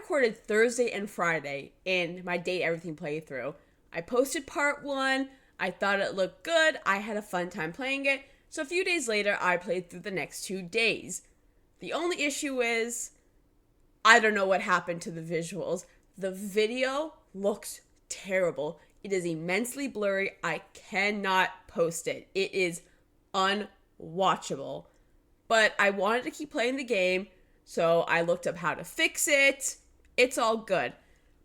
recorded Thursday and Friday in my Date Everything playthrough. I posted part 1. I thought it looked good. I had a fun time playing it. So a few days later, I played through the next 2 days. The only issue is, I don't know what happened to the visuals. The video looks terrible. It is immensely blurry. I cannot post it. It is unwatchable. But I wanted to keep playing the game, so I looked up how to fix it. It's all good.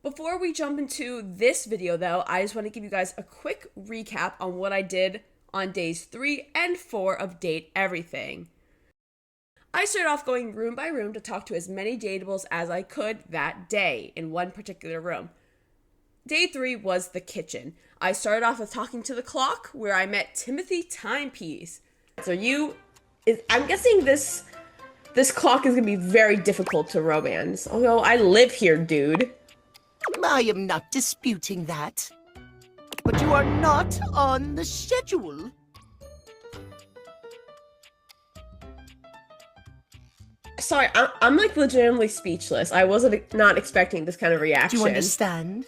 Before we jump into this video, though, I just want to give you guys a quick recap on what I did on days 3 and 4 of Date Everything. I started off going room by room to talk to as many dateables as I could that day in one particular room. Day 3 was the kitchen. I started off with talking to the clock, where I met Timothy Timepiece. So I'm guessing this clock is going to be very difficult to romance. Although I live here, dude. I am not disputing that. But you are not on the schedule. Sorry, I'm like legitimately speechless. I wasn't not expecting this kind of reaction. Do you understand?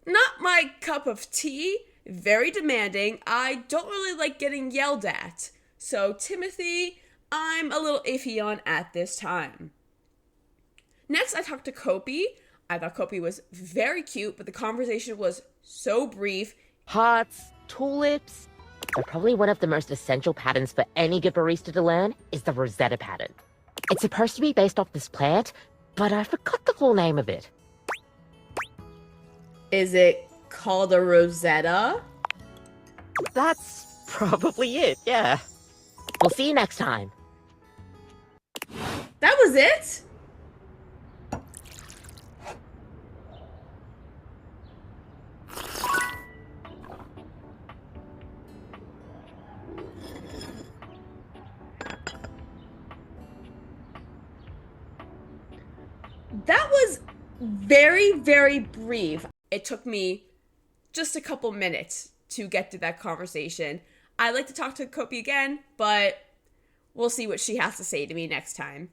Not my cup of tea. Very demanding. I don't really like getting yelled at. So Timothy, I'm a little iffy on at this time. Next, I talked to Kopi. I thought Kopi was very cute, but the conversation was so brief. Hearts, tulips. But probably one of the most essential patterns for any good barista to learn is the Rosetta pattern. It's supposed to be based off this plant, but I forgot the full name of it. Is it called a Rosetta? That's probably it, yeah. We'll see you next time. That was it? That was very, very brief. It took me just a couple minutes to get through that conversation. I'd like to talk to Kopi again, but we'll see what she has to say to me next time.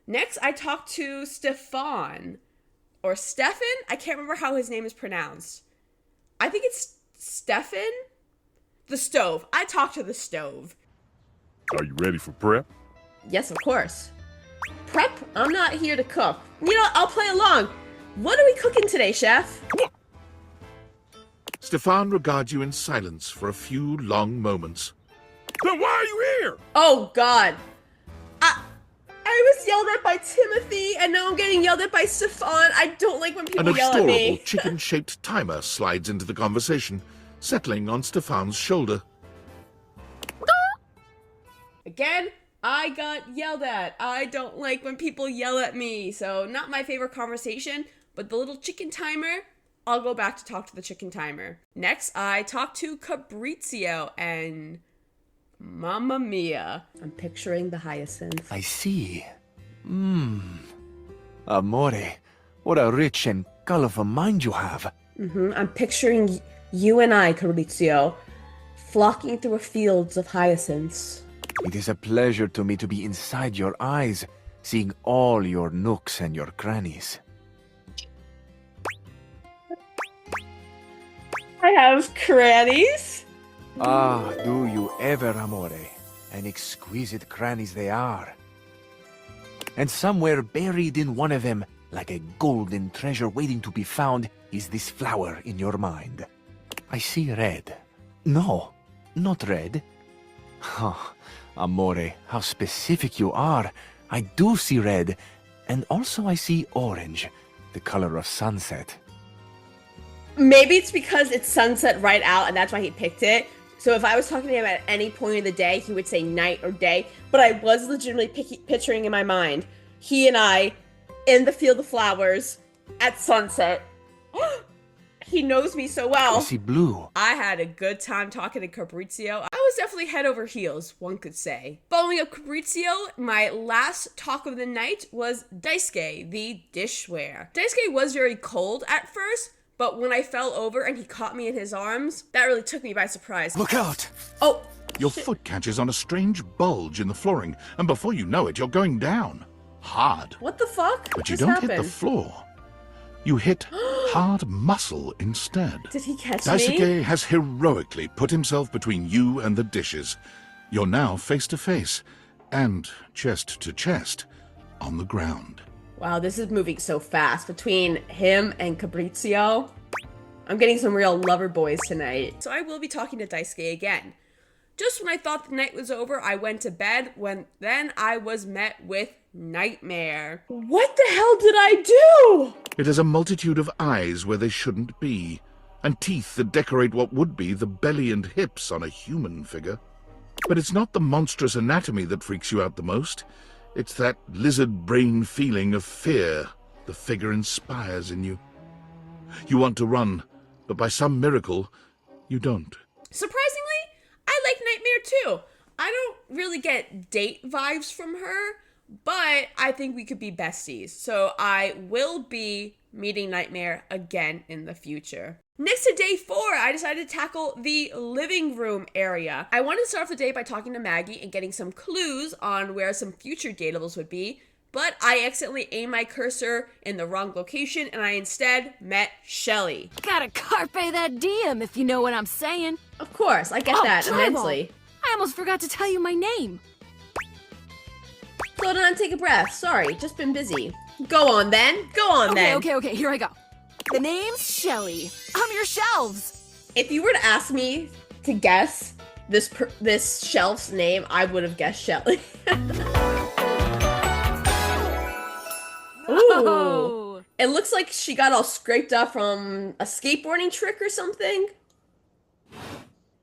Next, I talked to Stefan. Or Stefan? I can't remember how his name is pronounced. I think it's Stefan? The stove. I talked to the stove. Are you ready for prep? Yes, of course. Prep? I'm not here to cook. You know what? I'll play along. What are we cooking today, chef? Stefan regards you in silence for a few long moments. Then why are you here? Oh, God. I was yelled at by Timothy, and now I'm getting yelled at by Stefan. I don't like when people An yell at me. adorable chicken-shaped timer slides into the conversation, settling on Stefan's shoulder. Again, I got yelled at. I don't like when people yell at me, so not my favorite conversation, but the little chicken timer, I'll go back to talk to the chicken timer. Next, I talked to Fabrizio, and Mamma mia. I'm picturing the hyacinth. I see. Amore, what a rich and colorful mind you have. I'm picturing you and I, Fabrizio, flocking through fields of hyacinths. It is a pleasure to me to be inside your eyes, seeing all your nooks and your crannies. I have crannies. Ah, do you ever, Amore? And exquisite crannies they are. And somewhere buried in one of them, like a golden treasure waiting to be found, is this flower in your mind. I see red. No, not red. Oh, Amore, how specific you are. I do see red, and also I see orange, the color of sunset. Maybe it's because it's sunset right out, and that's why he picked it. So if I was talking to him at any point of the day, he would say night or day. But I was legitimately picturing in my mind, he and I in the field of flowers at sunset. He knows me so well. I see blue. I had a good time talking to Fabrizio. I was definitely head over heels, one could say. Following up Fabrizio, my last talk of the night was Daisuke, the dishware. Daisuke was very cold at first, but when I fell over and he caught me in his arms, that really took me by surprise. Look out! Oh, Your shit. foot catches on a strange bulge in the flooring, and before you know it, you're going down. Hard. What the fuck? But you just don't hit happened? the floor. You hit hard muscle instead. Did he catch me? Daisuke has heroically put himself between you and the dishes. You're now face to face, and chest to chest, on the ground. Wow, this is moving so fast between him and Fabrizio. I'm getting some real lover boys tonight. So I will be talking to Daisuke again. Just when I thought the night was over, I went to bed then I was met with nightmare. What the hell did I do? It has a multitude of eyes where they shouldn't be, and teeth that decorate what would be the belly and hips on a human figure. But it's not the monstrous anatomy that freaks you out the most. It's that lizard brain feeling of fear the figure inspires in you. You want to run, but by some miracle, you don't. Surprisingly, I like Nightmare too. I don't really get date vibes from her, but I think we could be besties. So I will be meeting Nightmare again in the future. Next to day 4, I decided to tackle the living room area. I wanted to start off the day by talking to Maggie and getting some clues on where some future dateables would be, but I accidentally aimed my cursor in the wrong location and I instead met Shelly. Gotta carpe that diem, if you know what I'm saying. Of course, I get that Tribal. immensely. I almost forgot to tell you my name. Slow down and take a breath. Sorry, just been busy. Go on then. Go on then. Okay, here I go. The name's Shelly. I'm your shelves. If you were to ask me to guess this shelf's name, I would have guessed Shelly. Ooh. Oh. It looks like she got all scraped up from a skateboarding trick or something.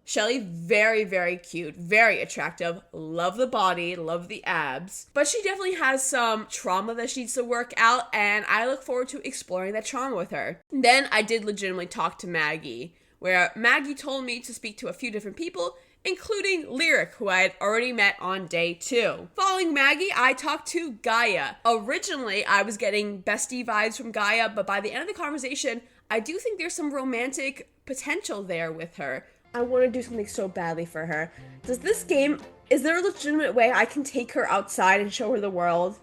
Shelly, very, very cute, very attractive, love the body, love the abs, but she definitely has some trauma that she needs to work out, and I look forward to exploring that trauma with her. Then I did legitimately talk to Maggie, where Maggie told me to speak to a few different people, including Lyric, who I had already met on day 2. Following Maggie, I talked to Gaia. Originally, I was getting bestie vibes from Gaia, but by the end of the conversation, I do think there's some romantic potential there with her. I want to do something so badly for her. Does this game, is there a legitimate way I can take her outside and show her the world?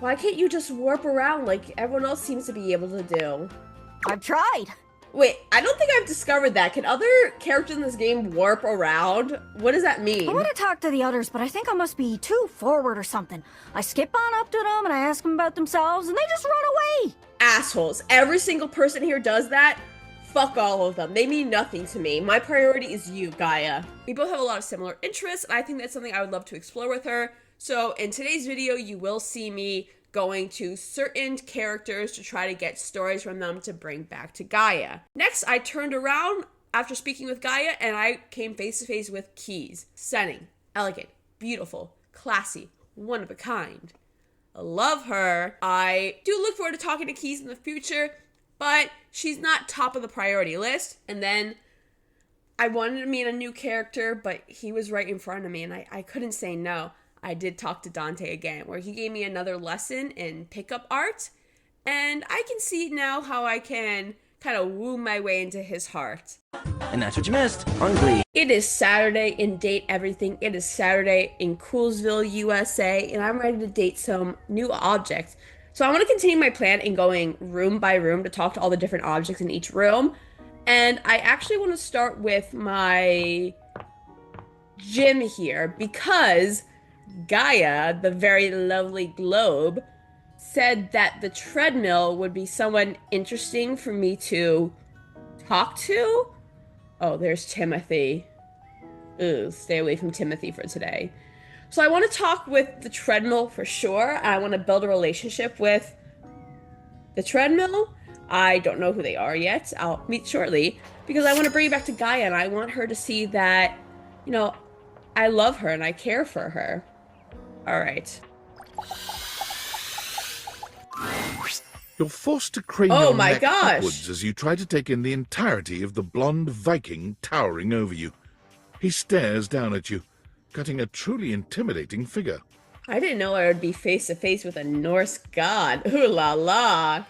Why can't you just warp around like everyone else seems to be able to do? I've tried. Wait, I don't think I've discovered that. Can other characters in this game warp around? What does that mean? I want to talk to the others, but I think I must be too forward or something. I skip on up to them and I ask them about themselves and they just run away. Assholes. Every single person here does that. Fuck all of them. They mean nothing to me. My priority is you, Gaia. We both have a lot of similar interests, and I think that's something I would love to explore with her. So in today's video, you will see me going to certain characters to try to get stories from them to bring back to Gaia. Next, I turned around after speaking with Gaia, and I came face to face with Keys. Stunning, elegant, beautiful, classy, one of a kind. I love her. I do look forward to talking to Keys in the future, but she's not top of the priority list. And then I wanted to meet a new character, but he was right in front of me and I couldn't say no. I did talk to Dante again, where he gave me another lesson in pickup art. And I can see now how I can kind of woo my way into his heart. And that's what you missed on Glee. It is Saturday in Date Everything. It is Saturday in Coolsville, USA, and I'm ready to date some new objects. So I want to continue my plan in going room by room to talk to all the different objects in each room. And I actually want to start with my gym here because Gaia, the very lovely globe, said that the treadmill would be someone interesting for me to talk to. Oh, there's Timothy. Ooh, stay away from Timothy for today. So I want to talk with the treadmill for sure. I want to build a relationship with the treadmill. I don't know who they are yet. I'll meet shortly because I want to bring it back to Gaia and I want her to see that, you know, I love her and I care for her. All right. You're forced to crane Oh your my neck gosh. upwards as you try to take in the entirety of the blonde Viking towering over you. He stares down at you, cutting a truly intimidating figure. I didn't know I would be face to face with a Norse god. Ooh la la.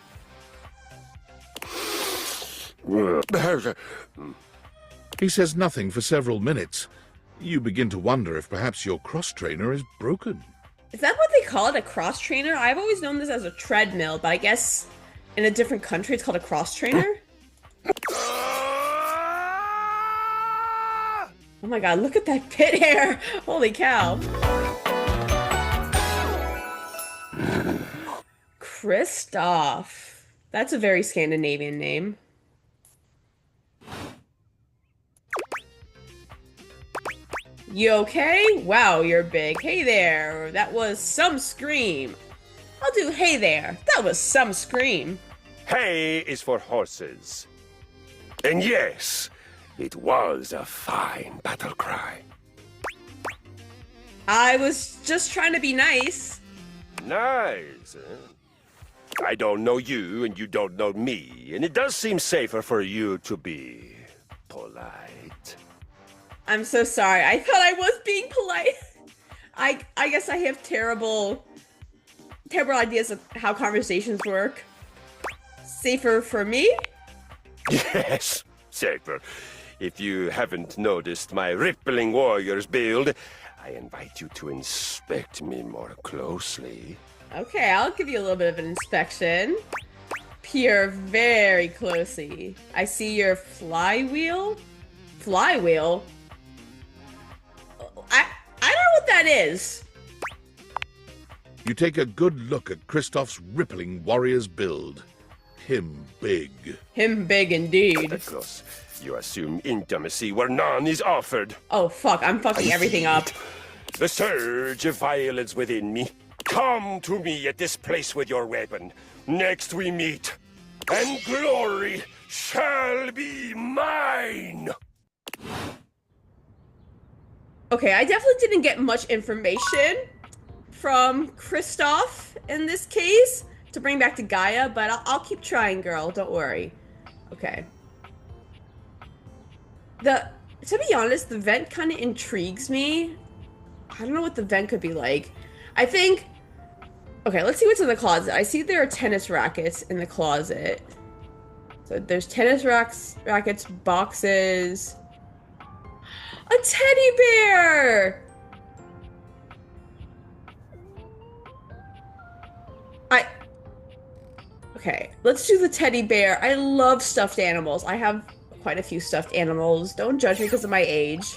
He says nothing for several minutes. You begin to wonder if perhaps your cross-trainer is broken. Is that what they call it? A cross trainer? I've always known this as a treadmill, but I guess in a different country it's called a cross trainer? Oh my god, look at that pit hair! Holy cow. Kristoff. That's a very Scandinavian name. You okay? Wow, you're big. Hey there. That was some scream. I'll do hey there. That was some scream. Hay is for horses. And yes, it was a fine battle cry. I was just trying to be nice. Nice. I don't know you and you don't know me, and it does seem safer for you to be polite. I'm so sorry. I thought I was being polite. I guess I have terrible ideas of how conversations work. Safer for me? Yes, safer. If you haven't noticed my rippling warrior's build, I invite you to inspect me more closely. Okay, I'll give you a little bit of an inspection. Peer very closely. I see your flywheel? Flywheel? I don't know what that is. You take a good look at Kristoff's rippling warrior's build. Him big. Him big indeed. Because you assume intimacy where none is offered. Oh fuck, I'm fucking everything up. The surge of violence within me. Come to me at this place with your weapon. Next we meet, and glory shall be mine. Okay, I definitely didn't get much information from Kristoff in this case to bring back to Gaia, but I'll keep trying, girl. Don't worry. Okay. To be honest, the vent kind of intrigues me. I don't know what the vent could be like. I think... Okay, let's see what's in the closet. I see there are tennis rackets in the closet. So there's tennis rackets, boxes... A teddy bear! Okay, let's do the teddy bear. I love stuffed animals. I have quite a few stuffed animals. Don't judge me because of my age.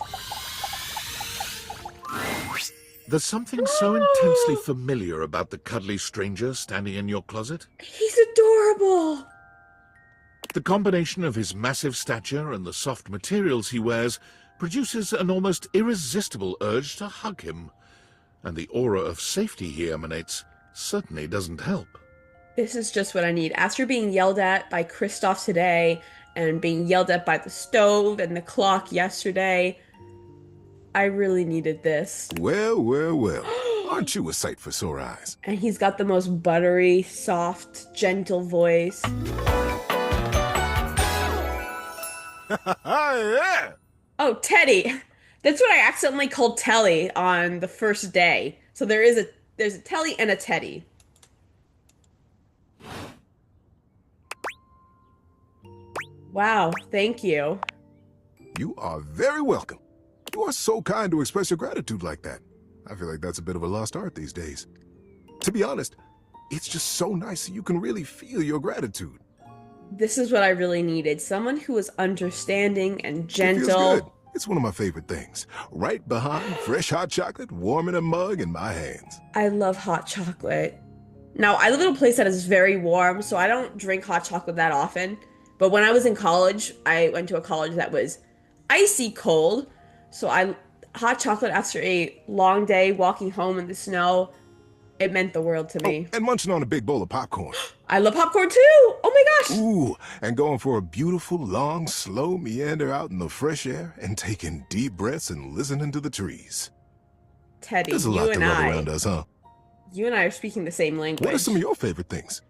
There's something so intensely familiar about the cuddly stranger standing in your closet. He's adorable! The combination of his massive stature and the soft materials he wears produces an almost irresistible urge to hug him. And the aura of safety he emanates certainly doesn't help. This is just what I need. After being yelled at by Kristoff today, and being yelled at by the stove and the clock yesterday, I really needed this. Well, well, well. Aren't you a sight for sore eyes? And he's got the most buttery, soft, gentle voice. Yeah. Oh, Teddy. That's what I accidentally called Telly on the first day. So there's a Telly and a Teddy. Wow, thank you. You are very welcome. You are so kind to express your gratitude like that. I feel like that's a bit of a lost art these days. To be honest, it's just so nice that you can really feel your gratitude. This is what I really needed. Someone who was understanding and gentle. It feels good. It's one of my favorite things. Right behind fresh hot chocolate, warm in a mug in my hands. I love hot chocolate. Now, I live in a place that is very warm, so I don't drink hot chocolate that often. But when I was in college, I went to a college that was icy cold. So hot chocolate after a long day walking home in the snow, it meant the world to me. Oh, and munching on a big bowl of popcorn. I love popcorn too! Oh my gosh! Ooh, and going for a beautiful, long, slow meander out in the fresh air and taking deep breaths and listening to the trees. Teddy, There's a lot to love around us, huh? You and I are speaking the same language. What are some of your favorite things?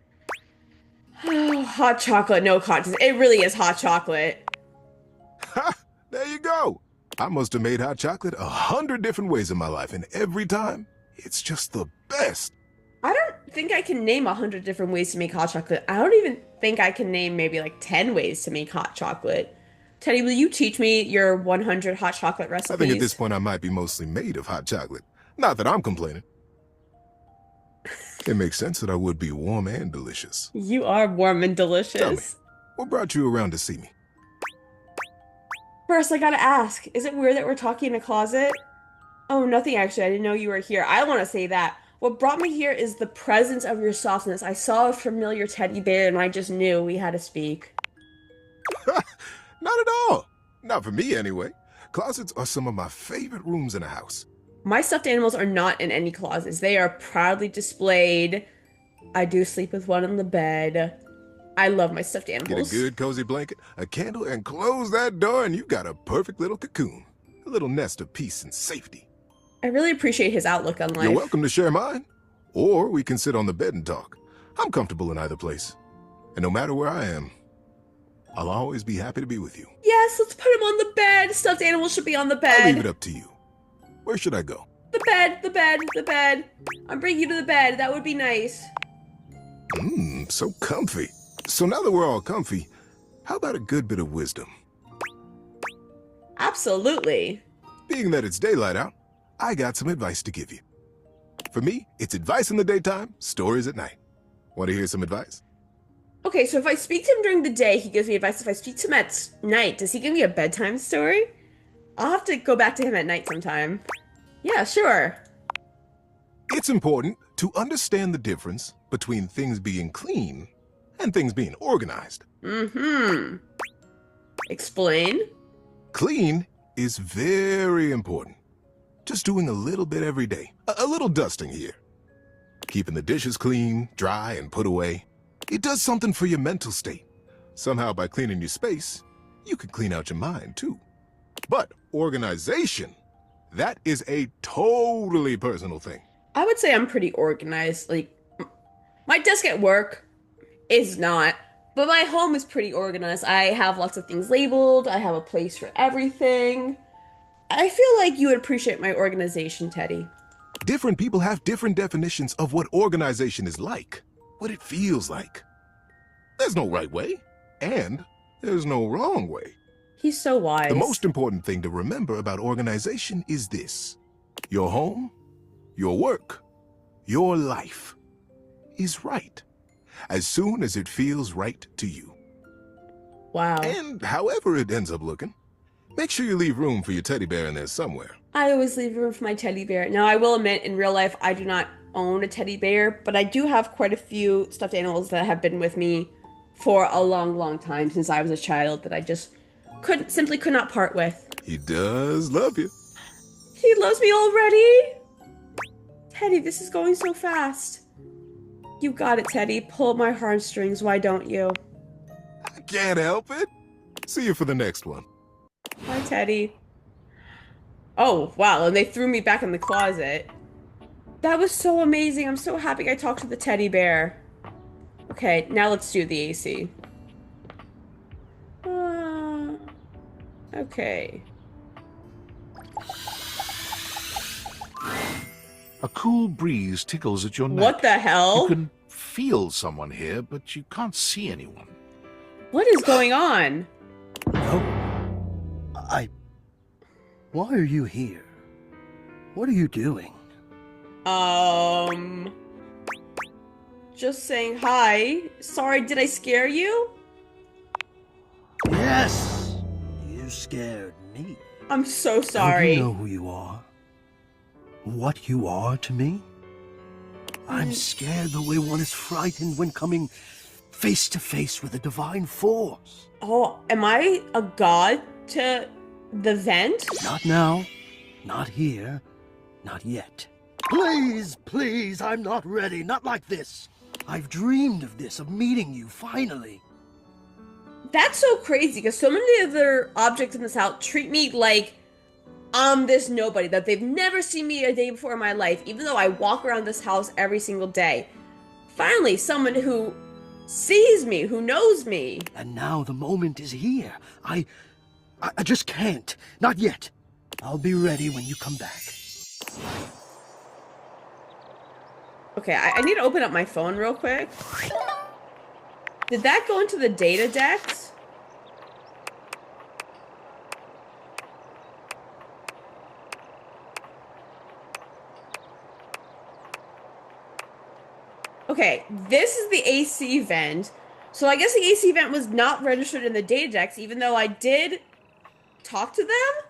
Hot chocolate, no contest. It really is hot chocolate. Ha! There you go. I must have made hot chocolate 100 different ways in my life, and every time, it's just the best. I don't think I can name 100 different ways to make hot chocolate. I don't even think I can name maybe like 10 ways to make hot chocolate. Teddy, will you teach me your 100 hot chocolate recipes? I think at this point I might be mostly made of hot chocolate. Not that I'm complaining. It makes sense that I would be warm and delicious. You are warm and Tell me, delicious. what brought you around to see me? First, I gotta ask, is it weird that we're talking in a closet? Oh, nothing actually. I didn't know you were here. I want to say that. What brought me here is the presence of your softness. I saw a familiar teddy bear and I just knew we had to speak. Not at all. Not for me, anyway. Closets are some of my favorite rooms in a house. My stuffed animals are not in any closets. They are proudly displayed. I do sleep with one in the bed. I love my stuffed animals. Get a good cozy blanket, a candle, and close that door and you've got a perfect little cocoon. A little nest of peace and safety. I really appreciate his outlook on life. You're welcome to share mine. Or we can sit on the bed and talk. I'm comfortable in either place. And no matter where I am, I'll always be happy to be with you. Yes, let's put him on the bed. Stuffed animals should be on the bed. I'll leave it up to you. Where should I go? The bed, the bed, the bed. I'm bringing you to the bed. That would be nice. So comfy. So now that we're all comfy, how about a good bit of wisdom? Absolutely. Being that it's daylight out, I got some advice to give you. For me, it's advice in the daytime, stories at night. Want to hear some advice? Okay, so if I speak to him during the day, he gives me advice. If I speak to him at night, does he give me a bedtime story? I'll have to go back to him at night sometime. Yeah, sure. It's important to understand the difference between things being clean and things being organized. Explain. Clean is very important. Just doing a little bit every day. A little dusting here. Keeping the dishes clean, dry, and put away. It does something for your mental state. Somehow by cleaning your space, you can clean out your mind too. But organization, that is a totally personal thing. I would say I'm pretty organized. Like, my desk at work is not, but my home is pretty organized. I have lots of things labeled. I have a place for everything. I feel like you would appreciate my organization, Teddy. Different people have different definitions of what organization is like, what it feels like. There's no right way, and there's no wrong way. He's so wise. The most important thing to remember about organization is this. Your home, your work, your life is right, as soon as it feels right to you. Wow. And however it ends up looking, make sure you leave room for your teddy bear in there somewhere. I always leave room for my teddy bear. Now, I will admit, in real life, I do not own a teddy bear, but I do have quite a few stuffed animals that have been with me for a long, long time since I was a child that I just simply could not part with. He does love you. He loves me already? Teddy, this is going so fast. You got it, Teddy. Pull my heartstrings, why don't you? I can't help it. See you for the next one. Bye, Teddy. Oh, wow, and they threw me back in the closet. That was so amazing. I'm so happy I talked to the teddy bear. Okay, now let's do the AC. Okay. A cool breeze tickles at your neck. What the hell? You can feel someone here, but you can't see anyone. What is going on? Why are you here? What are you doing? Just saying hi. Sorry, did I scare you? Yes! You scared me. I'm so sorry. Do you know who you are? What you are to me? I'm scared the way one is frightened when coming face to face with a divine force. Oh, am I a god to the vent? Not now. Not here. Not yet. Please, please, I'm not ready. Not like this. I've dreamed of this, of meeting you, finally. That's so crazy, because so many other objects in this house treat me like I'm this nobody, that they've never seen me a day before in my life, even though I walk around this house every single day. Finally, someone who sees me, who knows me. And now the moment is here. I just can't. Not yet. I'll be ready when you come back. Okay, I need to open up my phone real quick. Did that go into the data decks? Okay, this is the AC vent. So I guess the AC vent was not registered in the data decks, even though I did talk to them?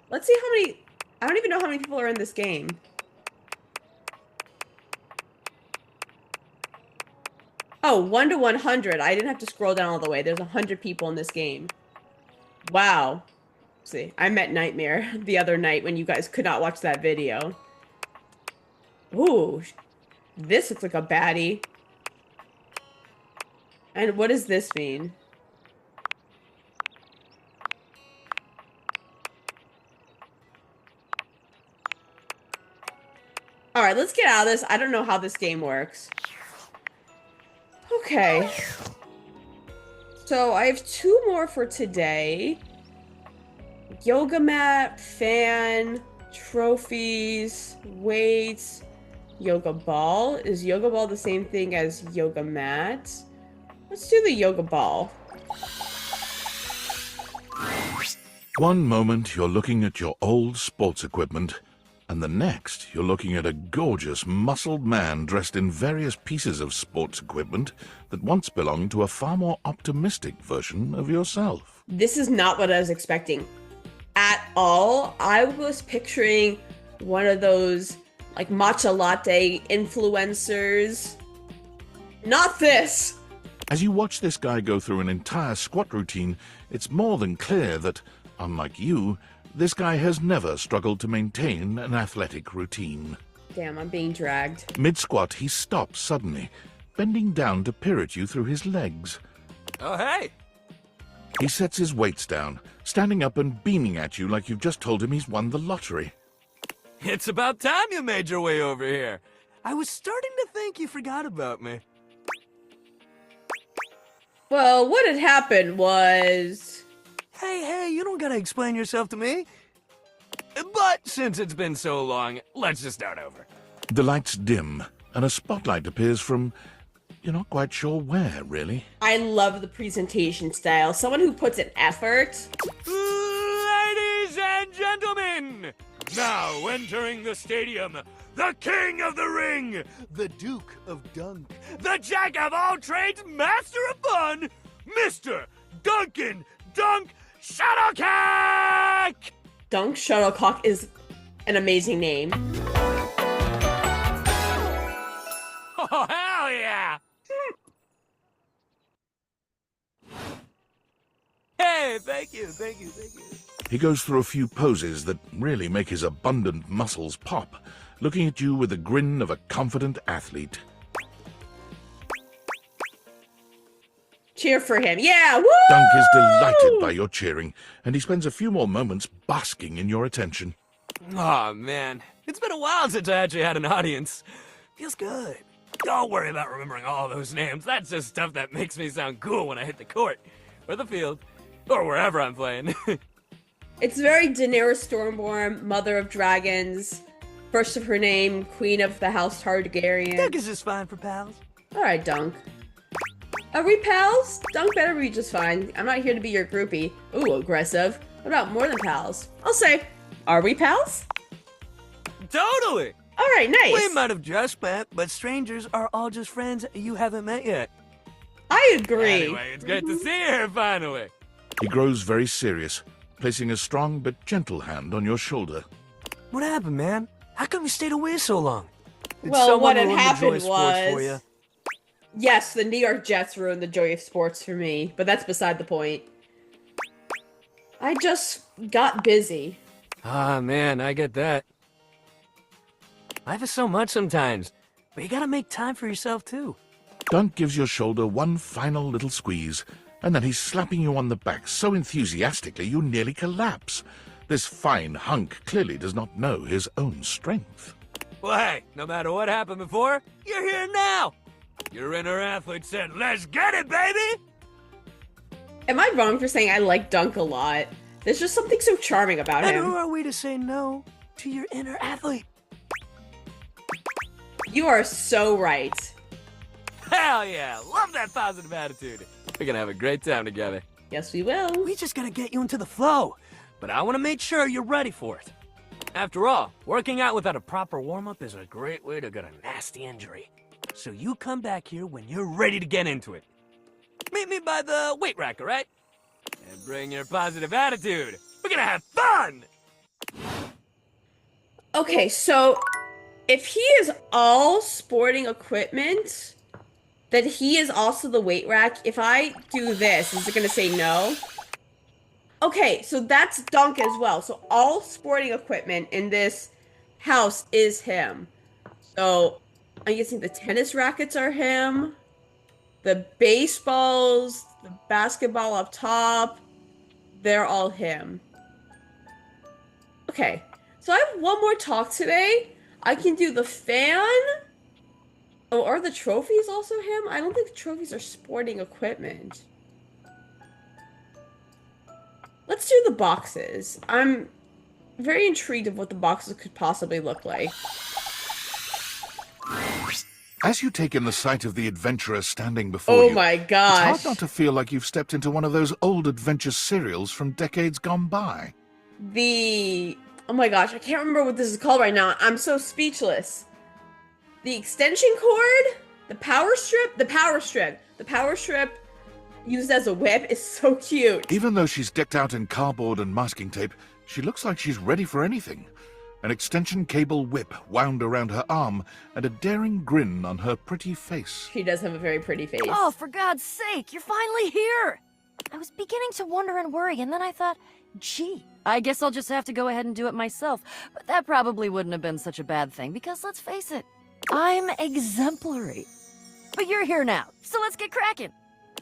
Let's see how many... I don't even know how many people are in this game. Oh, 1 to 100. I didn't have to scroll down all the way. There's 100 people in this game. Wow. See, I met Nightmare the other night when you guys could not watch that video. Ooh, this looks like a baddie. And what does this mean? Alright, let's get out of this. I don't know how this game works. Okay. So I have 2 more for today. Yoga mat, fan, trophies, weights, yoga ball. Is yoga ball the same thing as yoga mat? Let's do the yoga ball. One moment you're looking at your old sports equipment, and the next you're looking at a gorgeous, muscled man dressed in various pieces of sports equipment that once belonged to a far more optimistic version of yourself. This is not what I was expecting at all. I was picturing one of those like matcha latte influencers. Not this! As you watch this guy go through an entire squat routine, it's more than clear that, unlike you, this guy has never struggled to maintain an athletic routine. Damn, I'm being dragged. Mid-squat, he stops suddenly, bending down to peer at you through his legs. Oh, hey! He sets his weights down, standing up and beaming at you like you've just told him he's won the lottery. It's about time you made your way over here. I was starting to think you forgot about me. Well, what had happened was... Hey, you don't gotta explain yourself to me. But since it's been so long, let's just start over. The lights dim, and a spotlight appears from... you're not quite sure where, really. I love the presentation style. Someone who puts an effort. Ladies and gentlemen, now entering the stadium, the king of the ring, the duke of dunk, the jack of all trades, master of fun, Mr. Duncan Dunk Shuttlecock! Dunk Shuttlecock is an amazing name. Oh, hell yeah! Hey, thank you. He goes through a few poses that really make his abundant muscles pop, looking at you with the grin of a confident athlete. Cheer for him. Yeah, woo! Dunk is delighted by your cheering, and he spends a few more moments basking in your attention. Aw, man. It's been a while since I actually had an audience. Feels good. Don't worry about remembering all those names. That's just stuff that makes me sound cool when I hit the court, or the field, or wherever I'm playing. It's very Daenerys Stormborn, Mother of Dragons, first of her name, Queen of the House Targaryen. Dunk is just fine for pals. Alright, Dunk. Are we pals? Dunk better be just fine. I'm not here to be your groupie. Ooh, aggressive. What about more than pals? I'll say, are we pals? Totally! Alright, nice. We might have just met, but strangers are all just friends you haven't met yet. I agree. Anyway, it's great to see you here finally. He grows very serious, placing a strong but gentle hand on your shoulder. What happened, man? How come you stayed away so long? Did Well, someone what had ruin the joy happened of sports for was... you? Yes, the New York Jets ruined the joy of sports for me, but that's beside the point. I just got busy. Ah, man, I get that. Life is so much sometimes, but you gotta make time for yourself, too. Dunk gives your shoulder one final little squeeze, and then he's slapping you on the back so enthusiastically you nearly collapse. This fine hunk clearly does not know his own strength. Well, hey, no matter what happened before, you're here now! Your inner athlete said, let's get it, baby! Am I wrong for saying I like Dunk a lot? There's just something so charming about And him. who are we to say no to your inner athlete? You are so right. Hell yeah! Love that positive attitude. We're gonna have a great time together. Yes, we will. We just gotta get you into the flow. But I wanna make sure you're ready for it. After all, working out without a proper warm-up is a great way to get a nasty injury. So you come back here when you're ready to get into it. Meet me by the weight rack, alright? And bring your positive attitude. We're gonna have fun! Okay, so if he is all sporting equipment, then he is also the weight rack. If I do this, is it going to say no? Okay, so that's Dunk as well. So all sporting equipment in this house is him. So I'm guessing the tennis rackets are him. The baseballs, the basketball up top, they're all him. Okay, so I have one more talk today. I can do the fan. Oh, are the trophies also him? I don't think the trophies are sporting equipment. Let's do the boxes. I'm very intrigued of what the boxes could possibly look like. As you take in the sight of the adventurer standing before you, oh my it's gosh, hard not to feel like you've stepped into one of those old adventure serials from decades gone by. oh my gosh, I can't remember what this is called right now. I'm so speechless. The extension cord, the power strip used as a whip is so cute. Even though she's decked out in cardboard and masking tape, she looks like she's ready for anything. An extension cable whip wound around her arm and a daring grin on her pretty face. She does have a very pretty face. Oh, for God's sake, you're finally here! I was beginning to wonder and worry, and then I thought, gee, I guess I'll just have to go ahead and do it myself. But that probably wouldn't have been such a bad thing, because let's face it, I'm exemplary. But you're here now, so let's get cracking.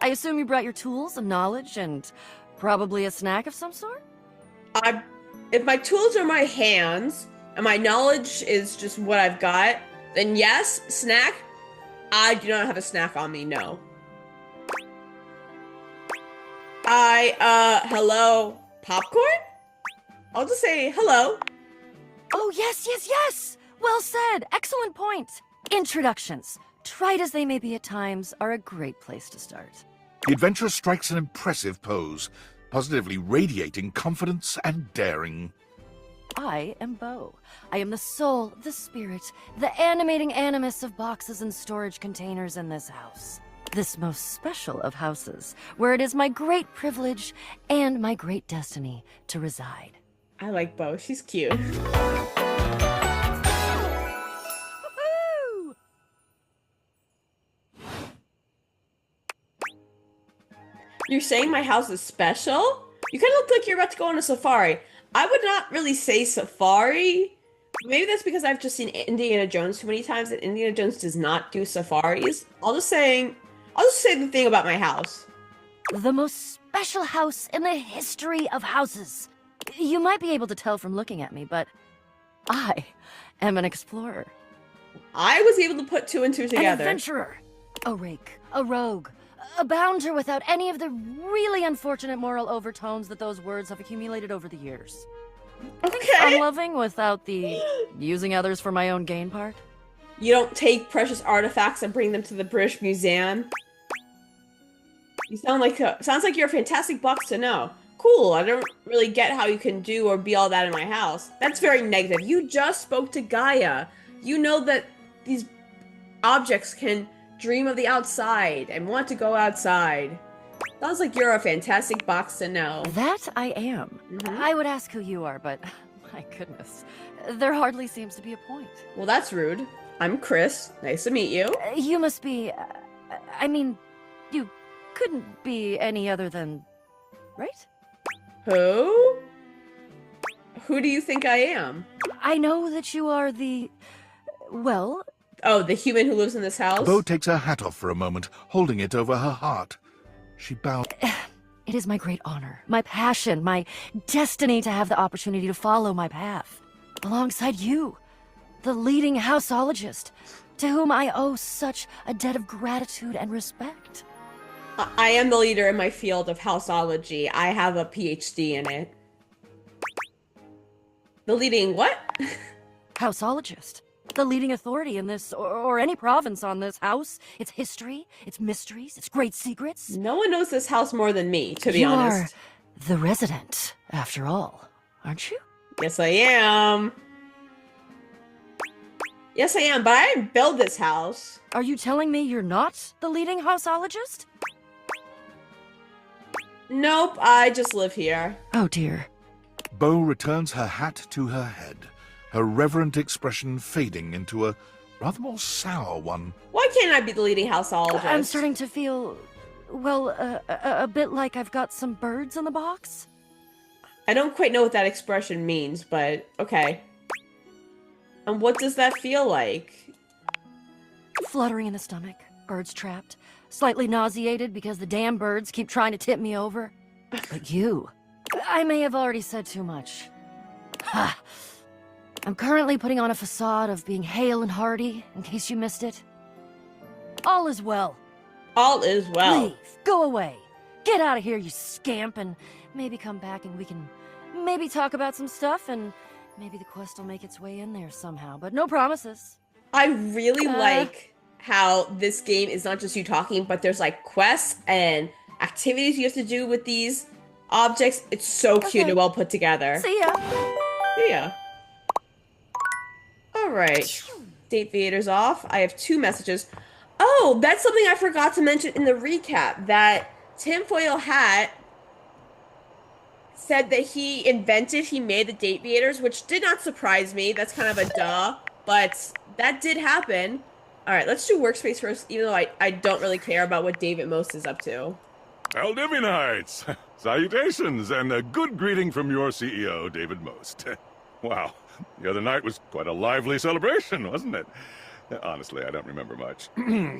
I assume you brought your tools and knowledge and probably a snack of some sort? If my tools are my hands and my knowledge is just what I've got, then yes, snack. I do not have a snack on me, no. Hello, popcorn? I'll just say hello. Oh, yes! Well said, excellent point. Introductions, trite as they may be at times, are a great place to start. The adventurer strikes an impressive pose, positively radiating confidence and daring. I am Bo. I am the soul, the spirit, the animating animus of boxes and storage containers in this house. This most special of houses, where it is my great privilege and my great destiny to reside. I like Bo, she's cute. You're saying my house is special? You kind of look like you're about to go on a safari. I would not really say safari. Maybe that's because I've just seen Indiana Jones too many times, and Indiana Jones does not do safaris. I'll just say the thing about my house. The most special house in the history of houses. You might be able to tell from looking at me, but I am an explorer. I was able to put two and two together. An adventurer. A rake. A rogue. A bounder without any of the really unfortunate moral overtones that those words have accumulated over the years. Okay. Unloving without the using others for my own gain part. You don't take precious artifacts and bring them to the British Museum. You sounds like you're a fantastic box to know. Cool, I don't really get how you can do or be all that in my house. That's very negative. You just spoke to Gaia. You know that these objects can dream of the outside and want to go outside. Sounds like you're a fantastic box to know. That I am. I would ask who you are, but my goodness, there hardly seems to be a point. Well, that's rude. I'm Chris. Nice to meet you. You must be, I mean, you couldn't be any other than, right? Who? Who do you think I am? I know that you are well... Oh, the human who lives in this house? Bo takes her hat off for a moment, holding it over her heart. She bows. It is my great honor, my passion, my destiny to have the opportunity to follow my path. Alongside you, the leading houseologist, to whom I owe such a debt of gratitude and respect. I am the leader in my field of houseology. I have a PhD in it. The leading what? Houseologist. The leading authority in this, or any province on this house, its history, its mysteries, its great secrets. No one knows this house more than me, to be honest. You are the resident, after all, aren't you? Yes, I am. Yes, I am, but I didn't build this house. Are you telling me you're not the leading houseologist? Nope, I just live here. Oh dear. Bo returns her hat to her head, her reverent expression fading into a rather more sour one. Why can't I be the leading houseologist? I'm starting to feel, well, a bit like I've got some birds in the box. I don't quite know what that expression means, but okay. And what does that feel like? Fluttering in the stomach, birds trapped, slightly nauseated because the damn birds keep trying to tip me over. But you, I may have already said too much. Ha! I'm currently putting on a facade of being hale and hearty, in case you missed it. All is well. All is well. Leave. Go away. Get out of here, you scamp, and maybe come back and we can maybe talk about some stuff, and maybe the quest will make its way in there somehow, but no promises. I really like how this game is not just you talking, but there's like quests and activities you have to do with these objects. It's so cute and well put together. See ya. See ya. Alright. Date theaters off. I have 2 messages. Oh, that's something I forgot to mention in the recap. That Tinfoil Hat said that he made the date theaters, which did not surprise me. That's kind of a duh. But that did happen. Alright, let's do workspace first, even though I don't really care about what David Most is up to. Valdivianites! Salutations, and a good greeting from your CEO, David Most. Wow, the other night was quite a lively celebration, wasn't it? Honestly, I don't remember much.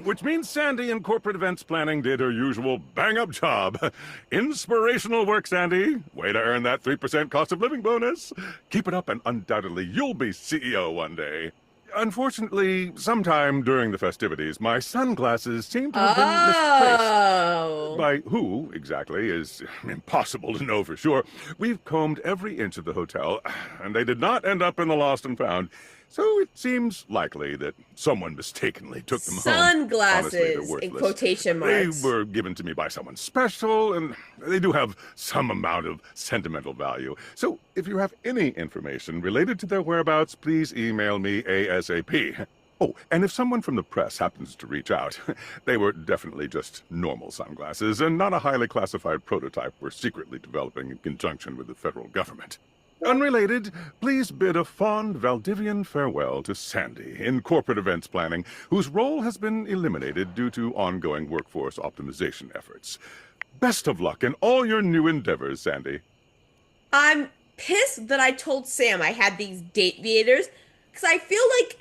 Which means Sandy in corporate events planning did her usual bang-up job. Inspirational work, Sandy. Way to earn that 3% cost of living bonus. Keep it up and undoubtedly you'll be CEO one day. Unfortunately, sometime during the festivities, my sunglasses seem to have been misplaced. By who, exactly, is impossible to know for sure. We've combed every inch of the hotel, and they did not end up in the lost and found. So it seems likely that someone mistakenly took them home. Sunglasses, Honestly, they're worthless. in quotation marks. They were given to me by someone special, and they do have some amount of sentimental value. So if you have any information related to their whereabouts, please email me ASAP. Oh, and if someone from the press happens to reach out, they were definitely just normal sunglasses and not a highly classified prototype we're secretly developing in conjunction with the federal government. Unrelated, please bid a fond Valdivian farewell to Sandy in corporate events planning, whose role has been eliminated due to ongoing workforce optimization efforts. Best of luck in all your new endeavors, Sandy. I'm pissed that I told Sam I had these date theaters, because I feel like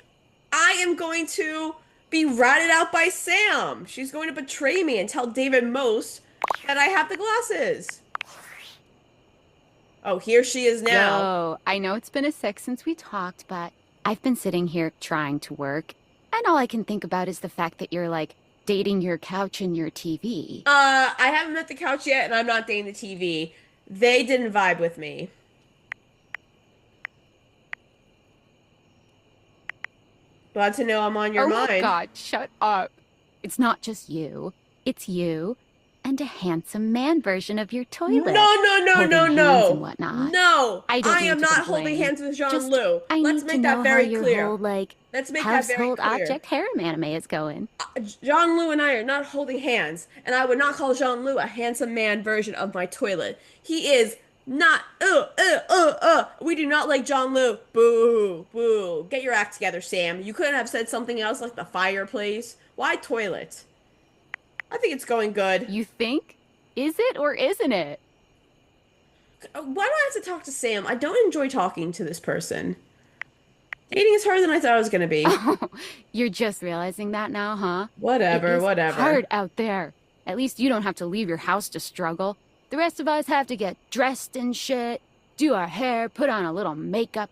I am going to be ratted out by Sam. She's going to betray me and tell David Most that I have the glasses. Oh, here she is now. Yo, I know it's been a sec since we talked, but I've been sitting here trying to work, and all I can think about is the fact that you're, like, dating your couch and your TV. I haven't met the couch yet, and I'm not dating the TV. They didn't vibe with me. Glad to know I'm on your mind. Oh my god, shut up. It's not just you. It's you and a handsome man version of your toilet. No. And whatnot. No, I am not holding hands with Jean-Lu. Let's make that very clear. Whole, like, let's make that very clear. Household object harem anime is going. Jean-Lu and I are not holding hands, and I would not call Jean-Lu a handsome man version of my toilet. He is not. We do not like Jean-Lu. Boo, boo. Get your act together, Sam. You couldn't have said something else like the fireplace. Why toilet? I think it's going good. You think? Is it or isn't it? Why do I have to talk to Sam? I don't enjoy talking to this person. Dating is harder than I thought it was going to be. You're just realizing that now, huh? Whatever. It's hard out there. At least you don't have to leave your house to struggle. The rest of us have to get dressed and shit, do our hair, put on a little makeup.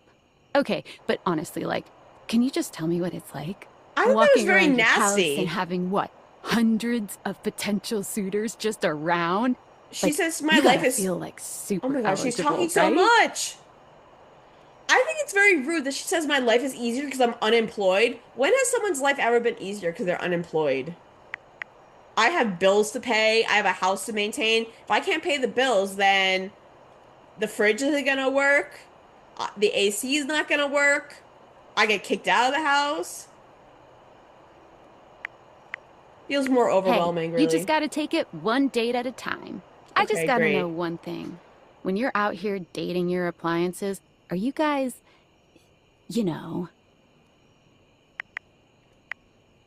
Okay, but honestly, like, can you just tell me what it's like? I thought that was very around your house nasty. and having, what, hundreds of potential suitors just around? She Like, says my you life gotta is... feel like super Oh my gosh, she's eligible, talking so right? much! I think it's very rude that she says my life is easier because I'm unemployed. When has someone's life ever been easier because they're unemployed? I have bills to pay. I have a house to maintain. If I can't pay the bills, then the fridge isn't gonna work. The AC is not gonna work. I get kicked out of the house. Feels more overwhelming, Hey, really. you just gotta take it one date at a time. I just Okay, gotta great. know one thing. When you're out here dating your appliances, are you guys, you know...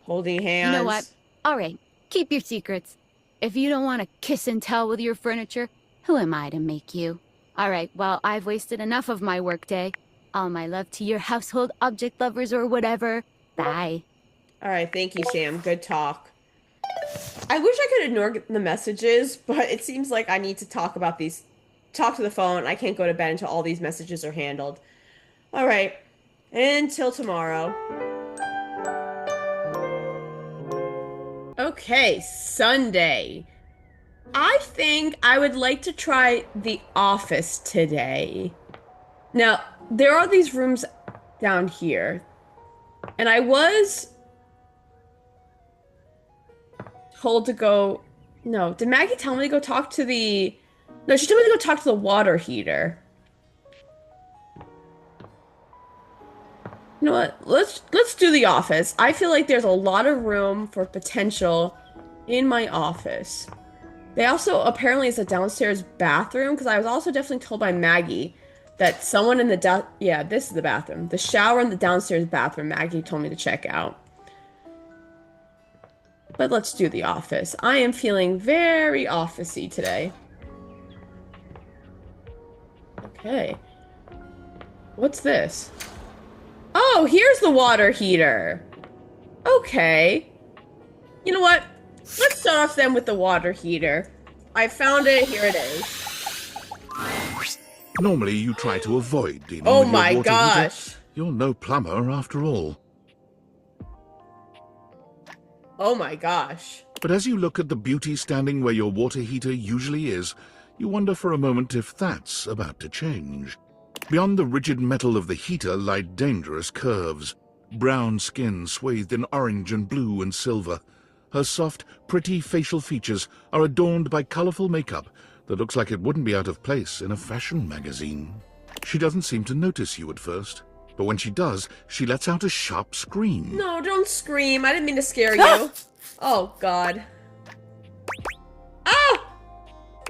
Holding hands. You know what? All right, keep your secrets. If you don't want to kiss and tell with your furniture, who am I to make you? All right, well, I've wasted enough of my workday. All my love to your household object lovers or whatever. Bye. All right, thank you, Sam. Good talk. I wish I could ignore the messages, but it seems like I need to talk about these. Talk to the phone. I can't go to bed until all these messages are handled. All right, until tomorrow. Okay, Sunday. I think I would like to try The Office today. Now, there are these rooms down here. And I was told to go... No, did Maggie tell me to go talk to the... No, she told me to go talk to the water heater. You know what? Let's do The Office. I feel like there's a lot of room for potential in my office. They also apparently it's a downstairs bathroom because I was also definitely told by Maggie that someone in the yeah, this is the bathroom. The shower in the downstairs bathroom Maggie told me to check out. But let's do The Office. I am feeling very office-y today. Okay. What's this? Oh, here's the water heater. Okay. You know what? Let's start off then with the water heater. I found it. Here it is. Normally, you try to avoid dealing Oh with your my water gosh. heater. You're no plumber, after all. Oh my gosh. But as you look at the beauty standing where your water heater usually is, you wonder for a moment if that's about to change. Beyond the rigid metal of the heater lie dangerous curves. Brown skin swathed in orange and blue and silver. Her soft, pretty facial features are adorned by colorful makeup that looks like it wouldn't be out of place in a fashion magazine. She doesn't seem to notice you at first, but when she does, she lets out a sharp scream. No, don't scream. I didn't mean to scare you. Oh, God. Ah!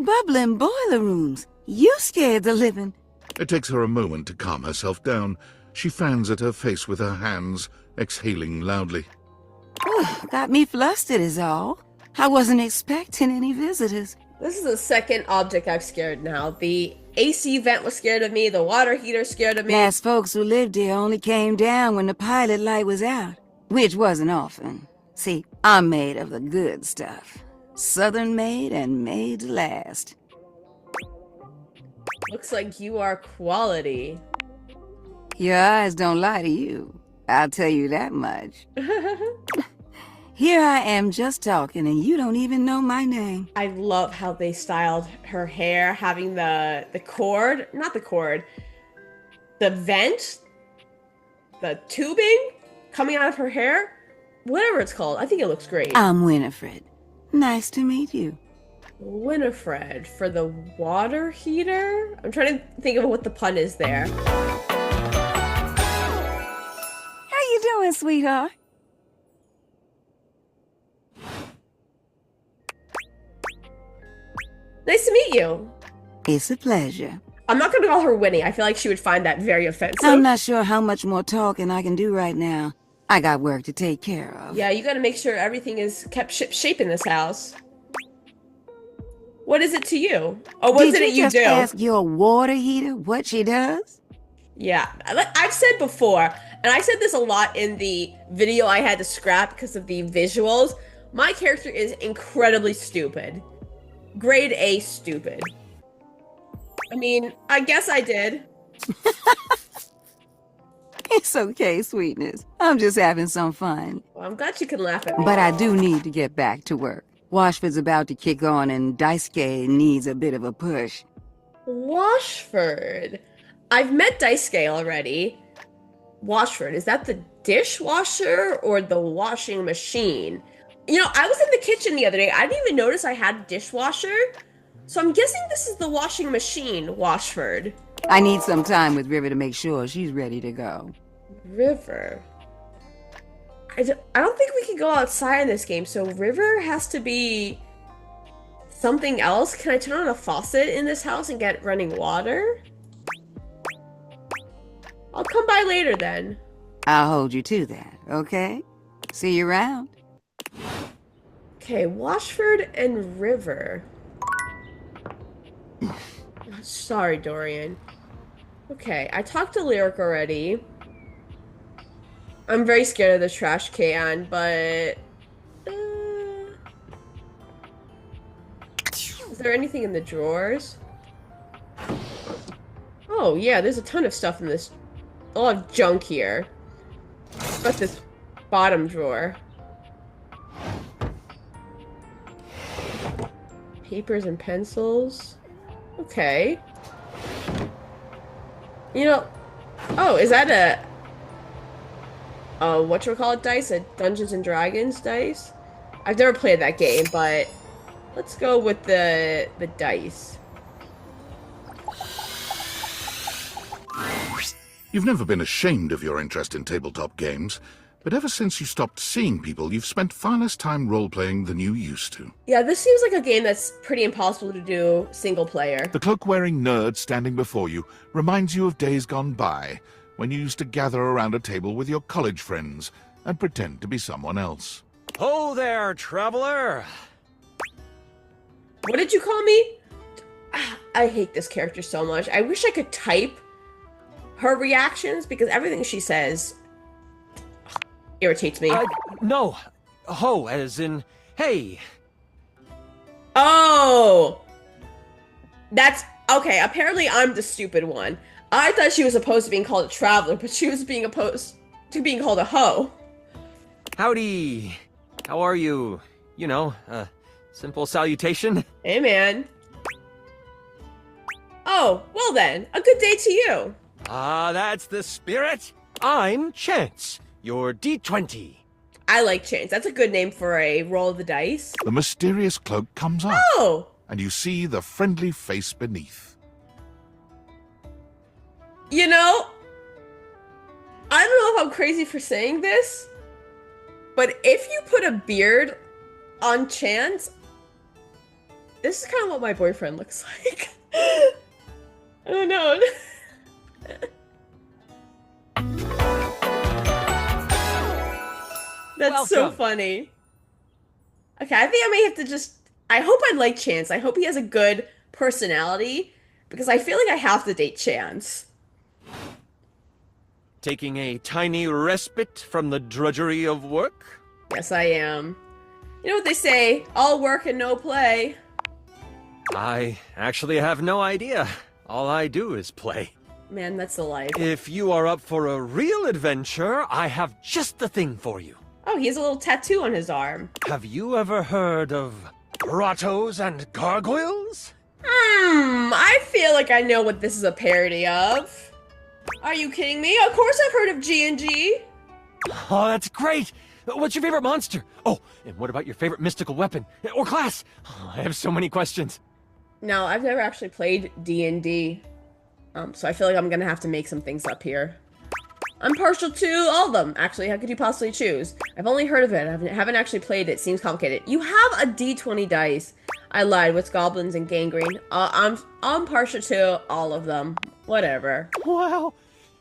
Bubbling boiler rooms. You scared the living. It takes her a moment to calm herself down. She fans at her face with her hands, exhaling loudly. Got me flustered is all. I wasn't expecting any visitors. This is the second object I've scared now. The AC vent was scared of me. The water heater scared of me. Last folks who lived here only came down when the pilot light was out, which wasn't often. See, I'm made of the good stuff. Southern made and made to last. Looks like you are quality. Your eyes don't lie to you. I'll tell you that much. Here I am just talking and you don't even know my name. I love how they styled her hair, having the cord, not the cord, the vent, the tubing coming out of her hair, whatever it's called. I think it looks great. I'm Winifred. Nice to meet you. Winifred for the water heater? I'm trying to think of what the pun is there. How you doing, sweetheart? Nice to meet you. It's a pleasure. I'm not going to call her Winnie. I feel like she would find that very offensive. I'm not sure how much more talking I can do right now. I got work to take care of. Yeah, you got to make sure everything is kept shape in this house. What is it to you? Or what is it you just do? Ask your water heater what she does? Yeah, I've said before, and I said this a lot in the video I had to scrap because of the visuals. My character is incredibly stupid. Grade A stupid. I mean, I guess I did. It's okay, sweetness. I'm just having some fun. Well, I'm glad you can laugh at me. But I do need to get back to work. Washford's about to kick on and Daisuke needs a bit of a push. Washford. I've met Daisuke already. Washford, is that the dishwasher or the washing machine? You know, I was in the kitchen the other day. I didn't even notice I had a dishwasher. So I'm guessing this is the washing machine, Washford. I need some time with River to make sure she's ready to go. River. I don't think we can go outside in this game, so River has to be something else. Can I turn on a faucet in this house and get running water? I'll come by later then. I'll hold you to that, okay? See you around. Okay, Washford and River. Sorry, Dorian. Okay, I talked to Lyric already. I'm very scared of the trash can, but... is there anything in the drawers? Oh, yeah, there's a ton of stuff in this. A lot of junk here. What's this bottom drawer? Papers and pencils. Okay. You know... oh, is that a... whatchamacallit dice? A Dungeons and Dragons dice? I've never played that game, but... let's go with the dice. You've never been ashamed of your interest in tabletop games, but ever since you stopped seeing people, you've spent far less time role-playing than you used to. Yeah, this seems like a game that's pretty impossible to do single player. The cloak-wearing nerd standing before you reminds you of days gone by, when you used to gather around a table with your college friends and pretend to be someone else. Ho there, traveler! What did you call me? I hate this character so much. I wish I could type her reactions, because everything she says irritates me. No. Ho, as in, hey. Oh! That's... okay, apparently I'm the stupid one. I thought she was opposed to being called a traveler, but she was being opposed to being called a hoe. Howdy. How are you? You know, simple salutation. Hey, man. Oh, well then, a good day to you. Ah, that's the spirit. I'm Chance, your D20. I like Chance. That's a good name for a roll of the dice. The mysterious cloak comes off, Oh! and you see the friendly face beneath. You know, I don't know if I'm crazy for saying this, but if you put a beard on Chance, this is kind of what my boyfriend looks like. I don't know. That's so funny. Okay, I think I may have to just... I hope I like Chance. I hope he has a good personality, because I feel like I have to date Chance. Taking a tiny respite from the drudgery of work? Yes, I am. You know what they say, all work and no play. I actually have no idea. All I do is play. Man, that's the life. If you are up for a real adventure, I have just the thing for you. Oh, he has a little tattoo on his arm. Have you ever heard of grottos and gargoyles? I feel like I know what this is a parody of. Are you kidding me? Of course I've heard of G&G. Oh, that's great! What's your favorite monster? Oh, and what about your favorite mystical weapon? Or class? Oh, I have so many questions. No, I've never actually played D&D. So I feel like I'm gonna have to make some things up here. I'm partial to all of them, actually. How could you possibly choose? I've only heard of it. I haven't actually played it. Seems complicated. You have a D20 dice. I lied. What's goblins and gangrene? I'm partial to all of them. Whatever. Wow.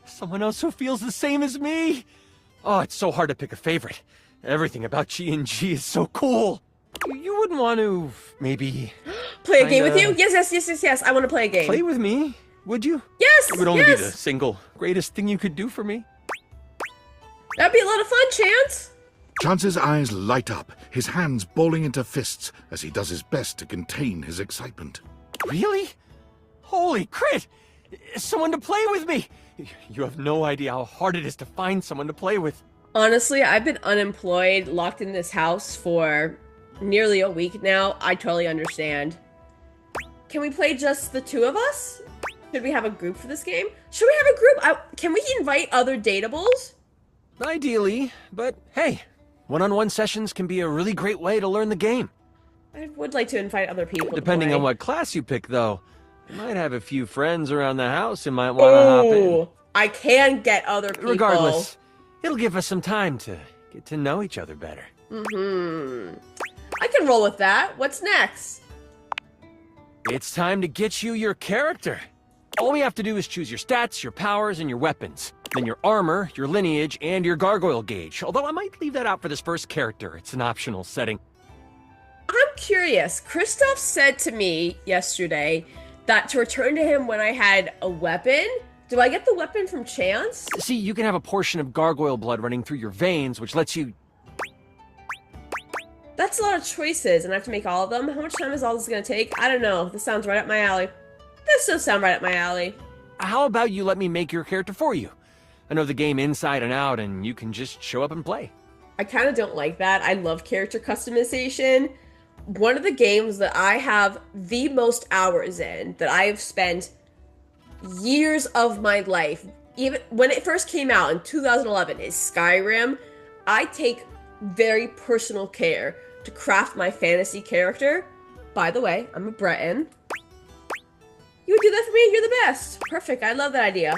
Someone else who feels the same as me. Oh, it's so hard to pick a favorite. Everything about G&G is so cool. You wouldn't want to, maybe... play a game with you? Yes. I want to play a game. Play with me? Would you? Yes! It would only be the single greatest thing you could do for me. That'd be a lot of fun, Chance. Chance's eyes light up, his hands balling into fists as he does his best to contain his excitement. Really? Holy crit! Someone to play with me! You have no idea how hard it is to find someone to play with. Honestly, I've been unemployed, locked in this house for nearly a week now. I totally understand. Can we play just the two of us? Should we have a group for this game? Should we have a group? Can we invite other dateables? Ideally, but hey, one-on-one sessions can be a really great way to learn the game. I would like to invite other people. Depending on what class you pick, though. You might have a few friends around the house who might want to hop in. Ooh, I can get other people. Regardless, it'll give us some time to get to know each other better. I can roll with that. What's next? It's time to get you your character. All we have to do is choose your stats, your powers, and your weapons. Then your armor, your lineage, and your gargoyle gauge. Although I might leave that out for this first character. It's an optional setting. I'm curious. Kristoff said to me yesterday that to return to him when I had a weapon. Do I get the weapon from chance? See, you can have a portion of gargoyle blood running through your veins, which lets you... That's a lot of choices, and I have to make all of them. How much time is all this gonna take? I don't know. This sounds right up my alley. This does sound right up my alley. How about you let me make your character for you? I know the game inside and out, and you can just show up and play. I kind of don't like that. I love character customization. One of the games that I have the most hours in, that I have spent years of my life, even when it first came out in 2011, is Skyrim. I take very personal care to craft my fantasy character. By the way, I'm a Breton. You would do that for me? You're the best. Perfect. I love that idea.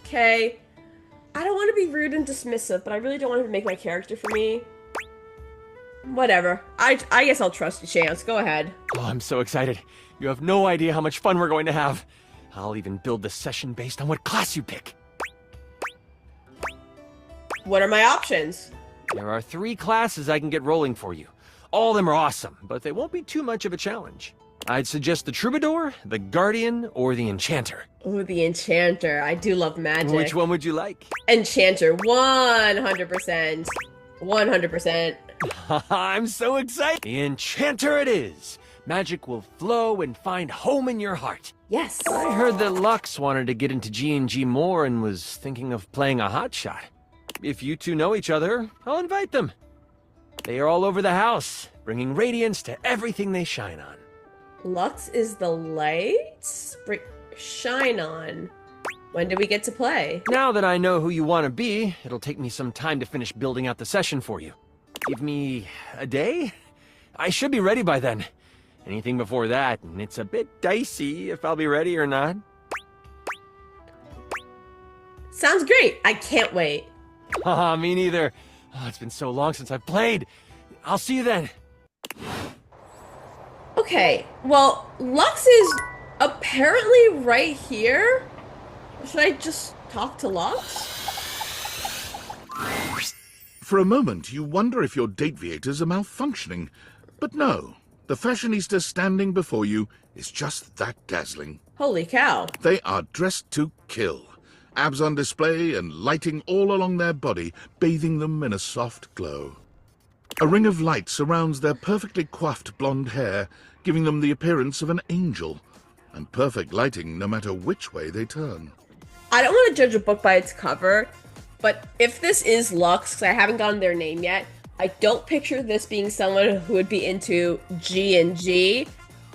Okay. I don't want to be rude and dismissive, but I really don't want him to make my character for me. Whatever. I guess I'll trust you, Chance. Go ahead. Oh, I'm so excited. You have no idea how much fun we're going to have. I'll even build the session based on what class you pick. What are my options? There are 3 classes I can get rolling for you. All of them are awesome, but they won't be too much of a challenge. I'd suggest the Troubadour, the Guardian, or the Enchanter. Ooh, the Enchanter. I do love magic. Which one would you like? Enchanter. 100%. 100%. I'm so excited! The Enchanter it is! Magic will flow and find home in your heart. Yes. I heard that Lux wanted to get into G&G more and was thinking of playing a hotshot. If you two know each other, I'll invite them. They are all over the house, bringing radiance to everything they shine on. Lux is the light? Shine on. When do we get to play? Now that I know who you want to be, it'll take me some time to finish building out the session for you. Give me a day? I should be ready by then. Anything before that, and it's a bit dicey if I'll be ready or not. Sounds great. I can't wait. Haha, me neither. Oh, it's been so long since I've played. I'll see you then. Okay, well, Lux is apparently right here. Should I just talk to Lux? For a moment, you wonder if your dateviators are malfunctioning. But no, the fashionista standing before you is just that dazzling. Holy cow. They are dressed to kill. Abs on display and lighting all along their body, bathing them in a soft glow. A ring of light surrounds their perfectly coiffed blonde hair, giving them the appearance of an angel, and perfect lighting no matter which way they turn. I don't want to judge a book by its cover, but if this is Lux, because I haven't gotten their name yet, I don't picture this being someone who would be into G&G,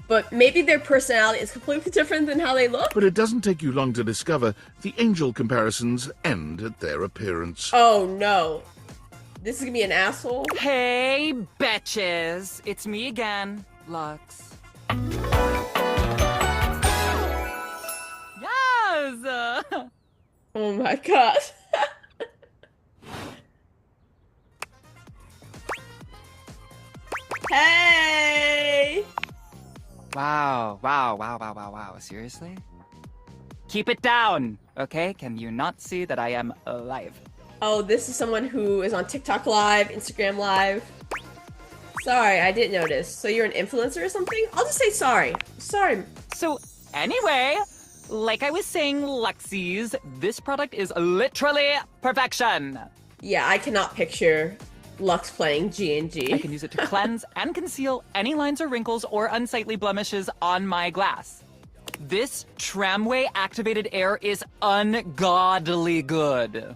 but maybe their personality is completely different than how they look. But it doesn't take you long to discover the angel comparisons end at their appearance. Oh no. This is gonna be an asshole? Hey, betches. It's me again, Lux. Yes! Oh my god. Hey! Wow. Seriously? Keep it down, okay? Can you not see that I am alive? Oh, this is someone who is on TikTok Live, Instagram Live. Sorry, I didn't notice. So you're an influencer or something? I'll just say sorry. Sorry. So, anyway, like I was saying, Luxies, this product is literally perfection. Yeah, I cannot picture Lux playing G&G. I can use it to cleanse and conceal any lines or wrinkles or unsightly blemishes on my glass. This tramway-activated air is ungodly good.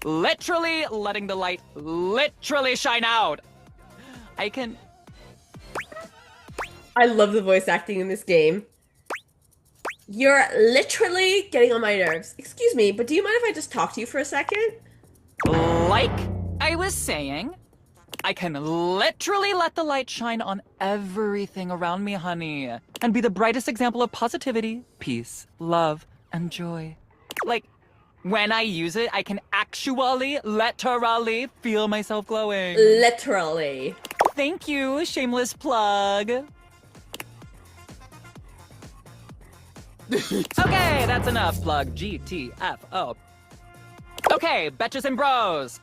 Literally letting the light literally shine out. I love the voice acting in this game. You're literally getting on my nerves. Excuse me, but do you mind if I just talk to you for a second? Like I was saying, I can literally let the light shine on everything around me, honey, and be the brightest example of positivity, peace, love, and joy. Like, when I use it, I can actually, literally feel myself glowing. Literally. Thank you, shameless plug. Okay, that's enough. Plug GTFO. Okay, betches and bros.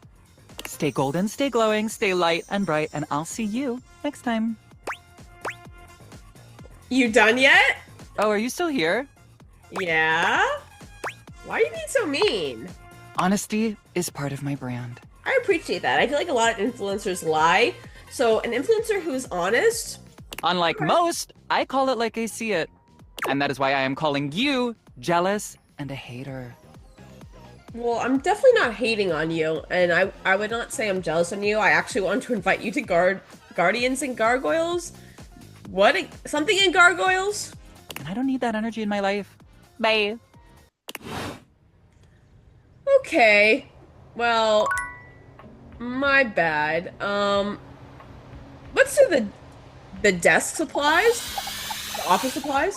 Stay golden, stay glowing, stay light and bright, and I'll see you next time. You done yet? Oh, are you still here? Yeah? Why are you being so mean? Honesty is part of my brand. I appreciate that. I feel like a lot of influencers lie. So an influencer who's honest... Unlike most, I call it like I see it. And that is why I am calling you jealous and a hater. Well, I'm definitely not hating on you, and I would not say I'm jealous on you. I actually want to invite you to Guardians and Gargoyles. What? Something in Gargoyles? And I don't need that energy in my life. Bye. Okay. Well, my bad. Let's do the desk supplies? The office supplies?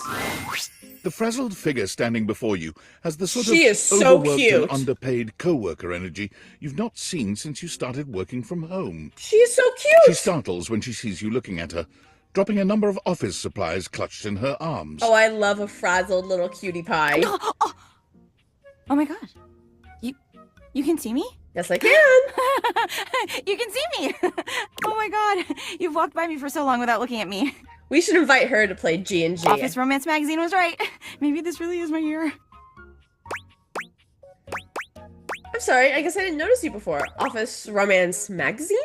The frazzled figure standing before you has the sort She of is so overworked cute. and underpaid co-worker energy you've not seen since you started working from home. She is so cute! She startles when she sees you looking at her, dropping a number of office supplies clutched in her arms. Oh, I love a frazzled little cutie pie. Oh my god. You can see me? Yes, I can. You can see me. Oh my god. You've walked by me for so long without looking at me. We should invite her to play G&G. Office Romance Magazine was right. Maybe this really is my year. I'm sorry, I guess I didn't notice you before. Office Romance Magazine?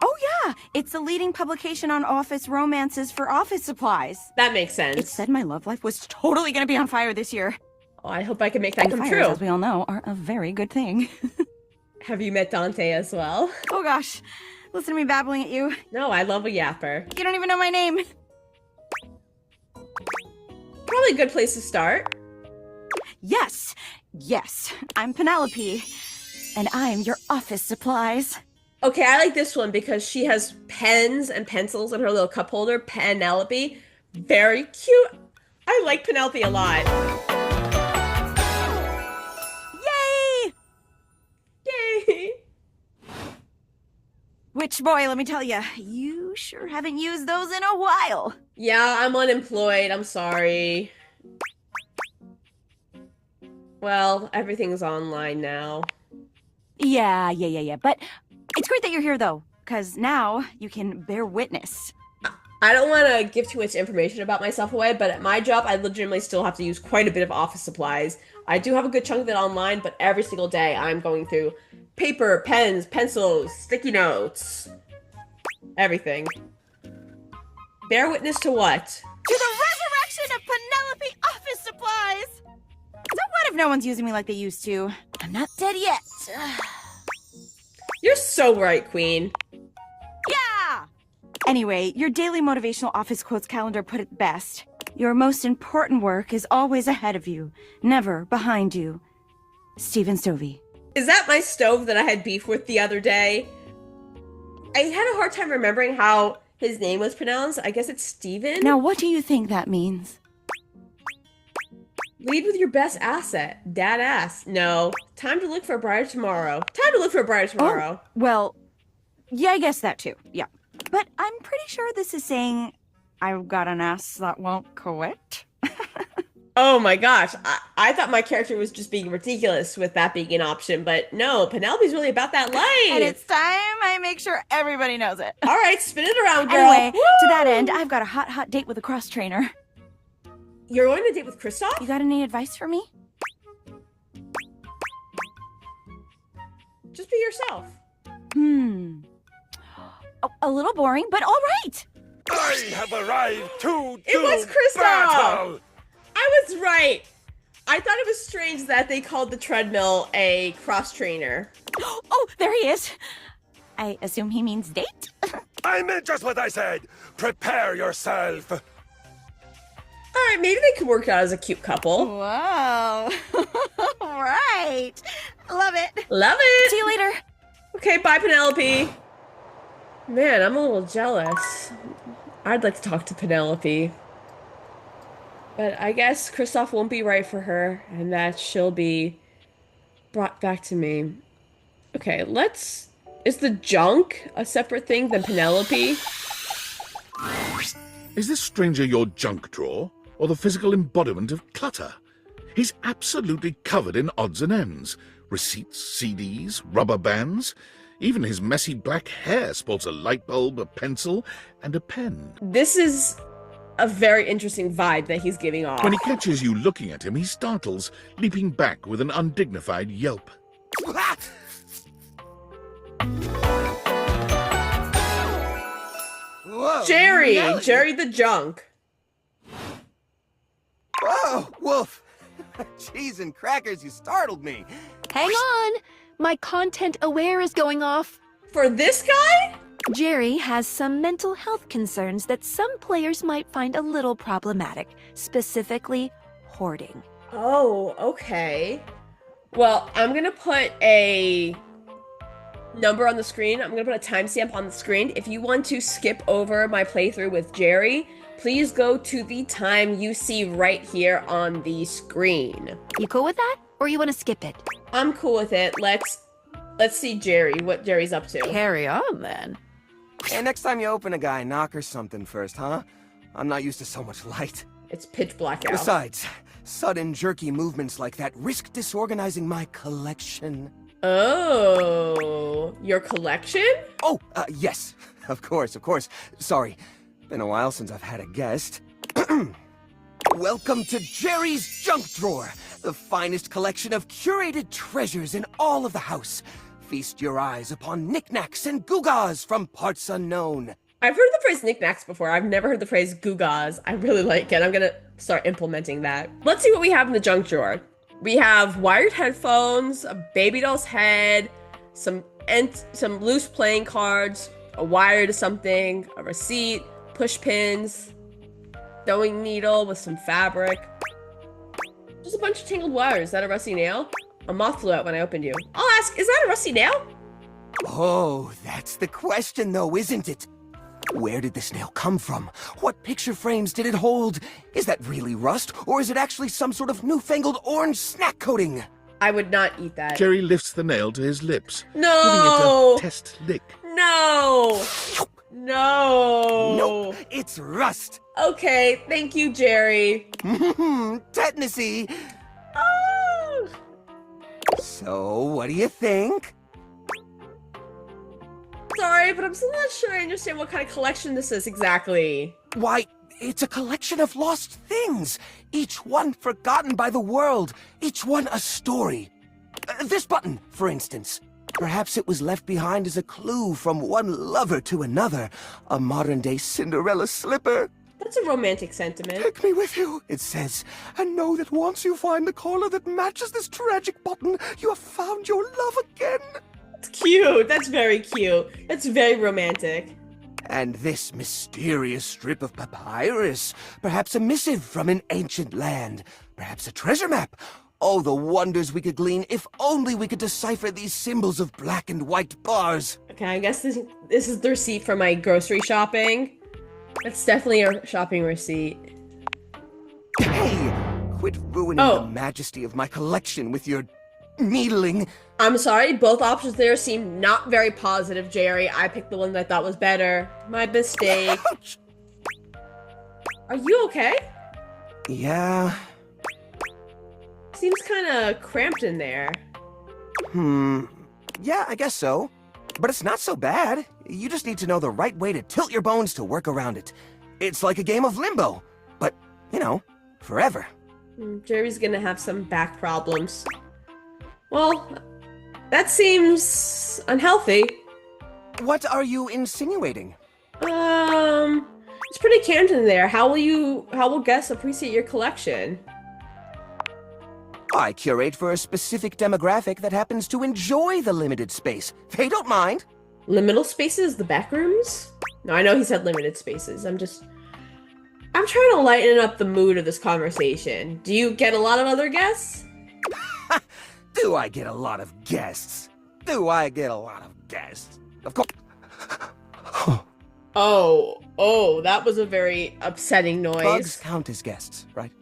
Oh yeah, it's the leading publication on office romances for office supplies. That makes sense. It said my love life was totally gonna be on fire this year. Oh, I hope I can make that come fires, true. as we all know, are a very good thing. Have you met Dante as well? Oh gosh, listen to me babbling at you. No, I love a yapper. You don't even know my name. Probably a good place to start. Yes, I'm Penelope, and I'm your office supplies. Okay, I like this one because she has pens and pencils in her little cup holder. Penelope. Very cute. I like Penelope a lot. Yay! Yay! Which, boy, let me tell you, you sure haven't used those in a while. Yeah, I'm unemployed. I'm sorry. Well, everything's online now. Yeah. But it's great that you're here, though, because now you can bear witness. I don't want to give too much information about myself away, but at my job, I legitimately still have to use quite a bit of office supplies. I do have a good chunk of it online, but every single day I'm going through paper, pens, pencils, sticky notes, everything. Bear witness to what? To the resurrection of Penelope office supplies! So what if no one's using me like they used to? I'm not dead yet. You're so right, Queen. Yeah! Anyway, your daily motivational office quotes calendar put it best. Your most important work is always ahead of you, never behind you. Stephen Stovey. Is that my stove that I had beef with the other day? I had a hard time remembering how his name was pronounced. I guess it's Steven? Now, what do you think that means? Lead with your best asset. Dad ass. No. Time to look for a brighter tomorrow. Time to look for a brighter tomorrow. Oh, well, yeah, I guess that too. Yeah. But I'm pretty sure this is saying I've got an ass that won't quit. Oh my gosh. I thought my character was just being ridiculous with that being an option, but no, Penelope's really about that life. And it's time I make sure everybody knows it. All right, spin it around, girl. Anyway, Woo! to that end, I've got a hot date with a cross trainer. You're going to date with Kristoff? You got any advice for me? Just be yourself. A little boring, but all right. I have arrived to It was Kristoff! battle! I was right. I thought it was strange that they called the treadmill a cross trainer. Oh, there he is. I assume he means date? I meant just what I said. Prepare yourself. All right, maybe they could work out as a cute couple. Whoa. All right. Love it. Love it. See you later. Okay, bye, Penelope. Man, I'm a little jealous. I'd like to talk to Penelope. But I guess Kristoff won't be right for her, and that she'll be brought back to me. Okay, let's... Is the junk a separate thing than Penelope? Is this stranger your junk drawer, or the physical embodiment of clutter? He's absolutely covered in odds and ends. Receipts, CDs, rubber bands. Even his messy black hair sports a light bulb, a pencil, and a pen. This is a very interesting vibe that he's giving off. When he catches you looking at him, he startles, leaping back with an undignified yelp. Whoa, Jerry! Nelly. Jerry the junk. Whoa, Wolf! Cheese and crackers, you startled me. Hang on! My content aware is going off. For this guy? Jerry has some mental health concerns that some players might find a little problematic, specifically hoarding. Oh, okay. Well, I'm gonna put a number on the screen. I'm gonna put a timestamp on the screen. If you want to skip over my playthrough with Jerry, please go to the time you see right here on the screen. You cool with that? Or you want to skip it? I'm cool with it. Let's see Jerry, what Jerry's up to. Carry on, then. Hey, next time you open a guy, knock or something first, huh? I'm not used to so much light. It's pitch black out. Besides, sudden jerky movements like that risk disorganizing my collection. Oh, your collection? Oh, yes. Of course. Sorry. Been a while since I've had a guest. Welcome to Jerry's Junk Drawer, the finest collection of curated treasures in all of the house. Feast your eyes upon knickknacks and gewgaws from parts unknown. I've heard the phrase knickknacks before. I've never heard the phrase gewgaws. I really like it. I'm gonna start implementing that. Let's see what we have in the junk drawer. We have wired headphones, a baby doll's head, some loose playing cards, a wire to something, a receipt, push pins, sewing needle with some fabric. Just a bunch of tangled wires. Is that a rusty nail? A moth flew out when I opened you. I'll ask, is that a rusty nail? Oh, that's the question though, isn't it? Where did this nail come from? What picture frames did it hold? Is that really rust, or is it actually some sort of newfangled orange snack coating? I would not eat that. Jerry lifts the nail to his lips, No! giving it a test lick. No! No! Nope, it's rust. Okay, thank you, Jerry. Tetanusy. Oh! So, what do you think? Sorry, but I'm still not sure I understand what kind of collection this is exactly. Why, it's a collection of lost things. Each one forgotten by the world. Each one a story. This button, for instance. Perhaps it was left behind as a clue from one lover to another. A modern-day Cinderella slipper. That's a romantic sentiment. Take me with you, it says, and know that once you find the collar that matches this tragic button, you have found your love again. That's cute. That's very cute. That's very romantic. And this mysterious strip of papyrus, perhaps a missive from an ancient land, perhaps a treasure map. Oh, the wonders we could glean if only we could decipher these symbols of black and white bars. Okay, I guess this is the receipt for my grocery shopping. That's definitely a shopping receipt. Hey, quit ruining the majesty of my collection with your needling. I'm sorry, both options there seem not very positive, Jerry. I picked the one that I thought was better. My mistake. Ouch. Are you okay? Yeah. Seems kind of cramped in there. Yeah, I guess so. But it's not so bad. You just need to know the right way to tilt your bones to work around it. It's like a game of limbo. But, you know, forever. Jerry's gonna have some back problems. Well, that seems unhealthy. What are you insinuating? It's pretty cramped in there. How will guests appreciate your collection? I curate for a specific demographic that happens to enjoy the limited space. They don't mind. Liminal spaces? The back rooms? No, I know he said limited spaces. I'm trying to lighten up the mood of this conversation. Do you get a lot of other guests? Do I get a lot of guests? Do I get a lot of guests? Of course. Oh, that was a very upsetting noise. Bugs count as guests, right?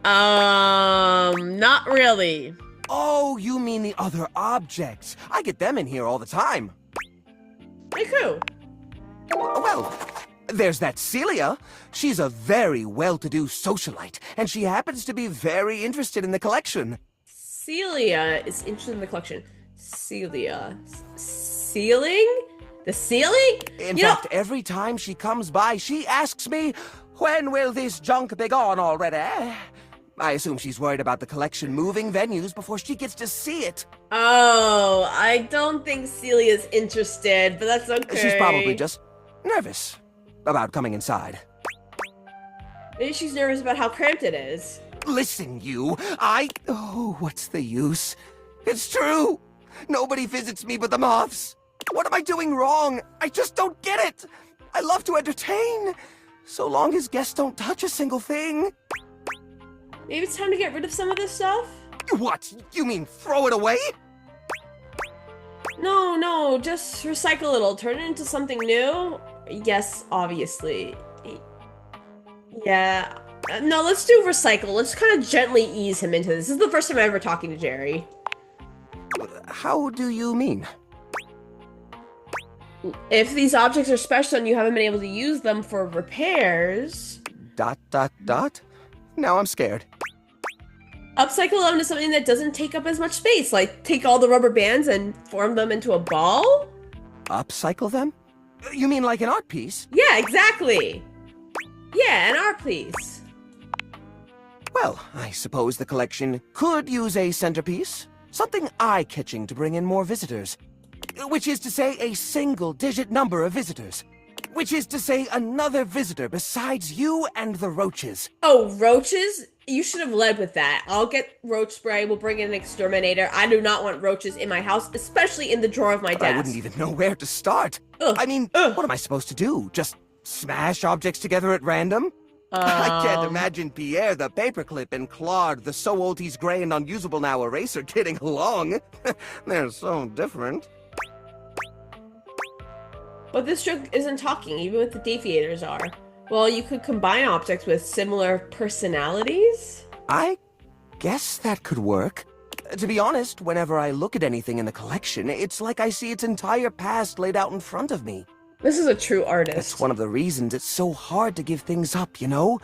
Not really. Oh, you mean the other objects. I get them in here all the time. Like who? Well, there's that Celia. She's a very well-to-do socialite, and she happens to be very interested in the collection. Celia is interested in the collection. Celia. Ceiling? The ceiling? In fact, every time she comes by, she asks me, when will this junk be gone already? I assume she's worried about the collection moving venues before she gets to see it. Oh, I don't think Celia's interested, but that's okay. She's probably just nervous about coming inside. Maybe she's nervous about how cramped it is. Listen, you, Oh, what's the use? It's true. Nobody visits me but the moths. What am I doing wrong? I just don't get it. I love to entertain, so long as guests don't touch a single thing. Maybe it's time to get rid of some of this stuff? What? You mean throw it away? No, just recycle it. It'll turn it into something new. Yes, obviously. Yeah. No, let's do recycle. Let's kind of gently ease him into this. This is the first time I'm ever talking to Jerry. How do you mean? If these objects are special and you haven't been able to use them for repairs... ... Now I'm scared. Upcycle them to something that doesn't take up as much space. Like, take all the rubber bands and form them into a ball? Upcycle them? You mean like an art piece? Yeah, exactly. Yeah, an art piece. Well, I suppose the collection could use a centerpiece. Something eye-catching to bring in more visitors. Which is to say, a single-digit number of visitors. Which is to say, another visitor besides you and the roaches. Oh, roaches? You should have led with that. I'll get roach spray, we'll bring in an exterminator. I do not want roaches in my house, especially in the drawer of my desk. I wouldn't even know where to start. I mean, what am I supposed to do? Just smash objects together at random? I can't imagine Pierre the paperclip and Claude the so old he's gray and unusable now eraser getting along. They're so different. But this junk isn't talking, even with the deviators are. Well, you could combine objects with similar personalities? I guess that could work. To be honest, whenever I look at anything in the collection, it's like I see its entire past laid out in front of me. This is a true artist. That's one of the reasons it's so hard to give things up, you know?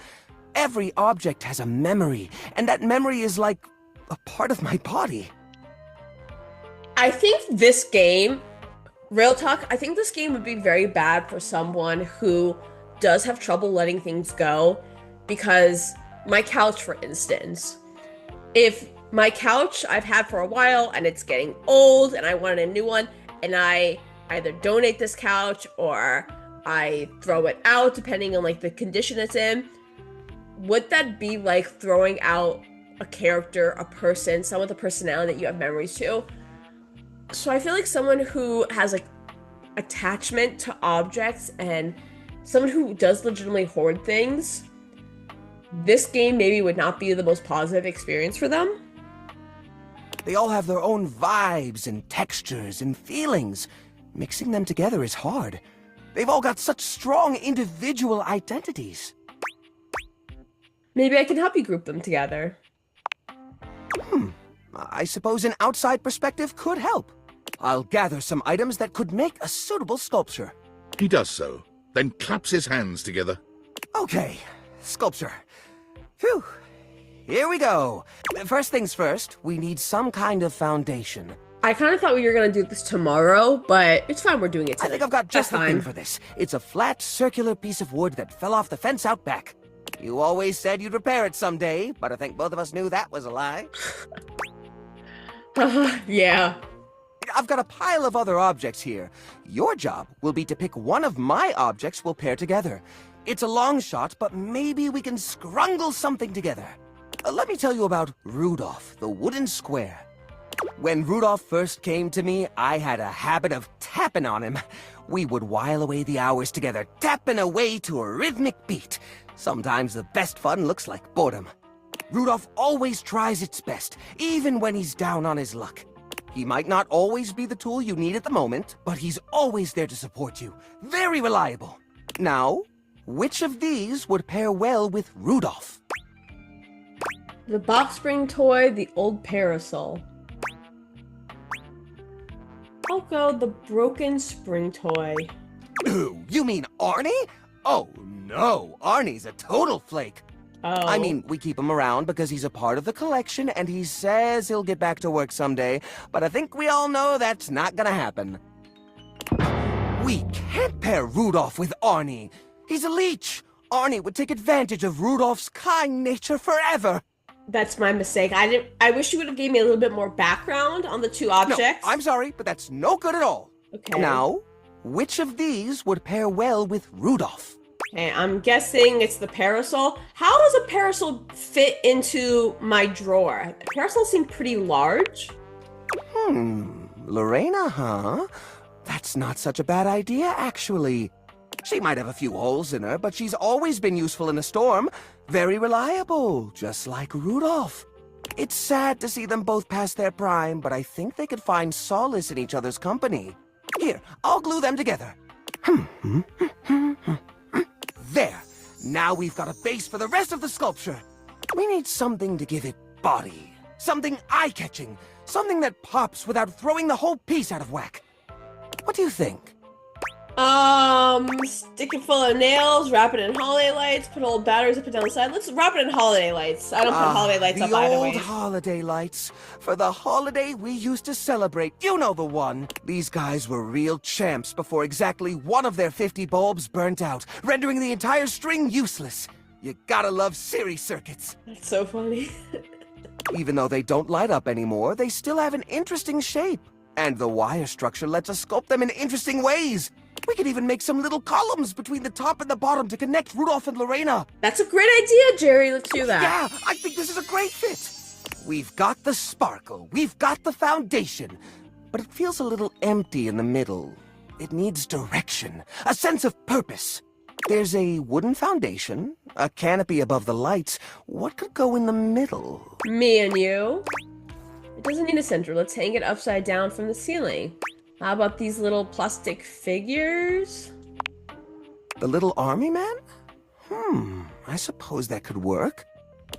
Every object has a memory, and that memory is like a part of my body. I think this game... Real talk, I think this game would be very bad for someone who does have trouble letting things go, because my couch, for instance, if my couch I've had for a while and it's getting old and I wanted a new one, and I either donate this couch or I throw it out depending on like the condition it's in, would that be like throwing out a character, a person, someone with a personality that you have memories to? So I feel like someone who has like attachment to objects and someone who does legitimately hoard things, this game maybe would not be the most positive experience for them. They all have their own vibes and textures and feelings. Mixing them together is hard. They've all got such strong individual identities. Maybe I can help you group them together. I suppose an outside perspective could help. I'll gather some items that could make a suitable sculpture. He does so, then claps his hands together. Okay, sculpture. Phew. Here we go. First things first, we need some kind of foundation. I kind of thought we were going to do this tomorrow, but it's fine, we're doing it today. I think I've got just the thing for this. It's a flat, circular piece of wood that fell off the fence out back. You always said you'd repair it someday, but I think both of us knew that was a lie. Yeah. I've got a pile of other objects here. Your job will be to pick one of my objects we'll pair together. It's a long shot, but maybe we can scrungle something together. Let me tell you about Rudolph, the wooden square. When Rudolph first came to me, I had a habit of tapping on him. We would while away the hours together, tapping away to a rhythmic beat. Sometimes the best fun looks like boredom. Rudolph always tries its best, even when he's down on his luck. He might not always be the tool you need at the moment, but he's always there to support you. Very reliable. Now, which of these would pair well with Rudolph? The box spring toy, the old parasol. I'll go the broken spring toy. Ooh, you mean Arnie? Oh, no. Arnie's a total flake. Oh. I mean, we keep him around because he's a part of the collection and he says he'll get back to work someday, but I think we all know that's not gonna happen. We can't pair Rudolph with Arnie. He's a leech. Arnie would take advantage of Rudolph's kind nature forever. That's my mistake. I wish you would have gave me a little bit more background on the two objects. No, I'm sorry, but that's no good at all. Okay. Now, which of these would pair well with Rudolph? Okay, I'm guessing it's the parasol. How does a parasol fit into my drawer? Parasols seem pretty large. Lorena, huh? That's not such a bad idea, actually. She might have a few holes in her, but she's always been useful in a storm. Very reliable, just like Rudolph. It's sad to see them both past their prime, but I think they could find solace in each other's company. Here, I'll glue them together. There. Now we've got a base for the rest of the sculpture. We need something to give it body. Something eye-catching. Something that pops without throwing the whole piece out of whack. What do you think? Stick it full of nails, wrap it in holiday lights, put old batteries up and down the side. Let's wrap it in holiday lights. I don't put holiday lights up either The way. old holiday lights. For the holiday we used to celebrate. You know the one. These guys were real champs before exactly one of their 50 bulbs burnt out, rendering the entire string useless. You gotta love series circuits. That's so funny. Even though they don't light up anymore, they still have an interesting shape. And the wire structure lets us sculpt them in interesting ways. We could even make some little columns between the top and the bottom to connect Rudolph and Lorena. That's a great idea, Jerry. Let's do that. Yeah, I think this is a great fit. We've got the sparkle. We've got the foundation. But it feels a little empty in the middle. It needs direction, a sense of purpose. There's a wooden foundation, a canopy above the lights. What could go in the middle? Me and you. It doesn't need a center. Let's hang it upside down from the ceiling. How about these little plastic figures? The little army man? I suppose that could work.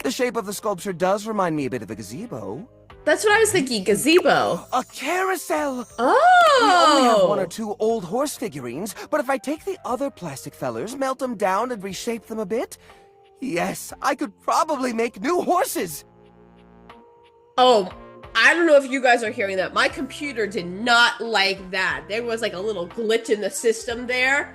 The shape of the sculpture does remind me a bit of a gazebo. That's what I was thinking, gazebo. A carousel! Oh! We only have one or two old horse figurines, but if I take the other plastic fellers, melt them down, and reshape them a bit, yes, I could probably make new horses! Oh, I don't know if you guys are hearing that. My computer did not like that. There was like a little glitch in the system there.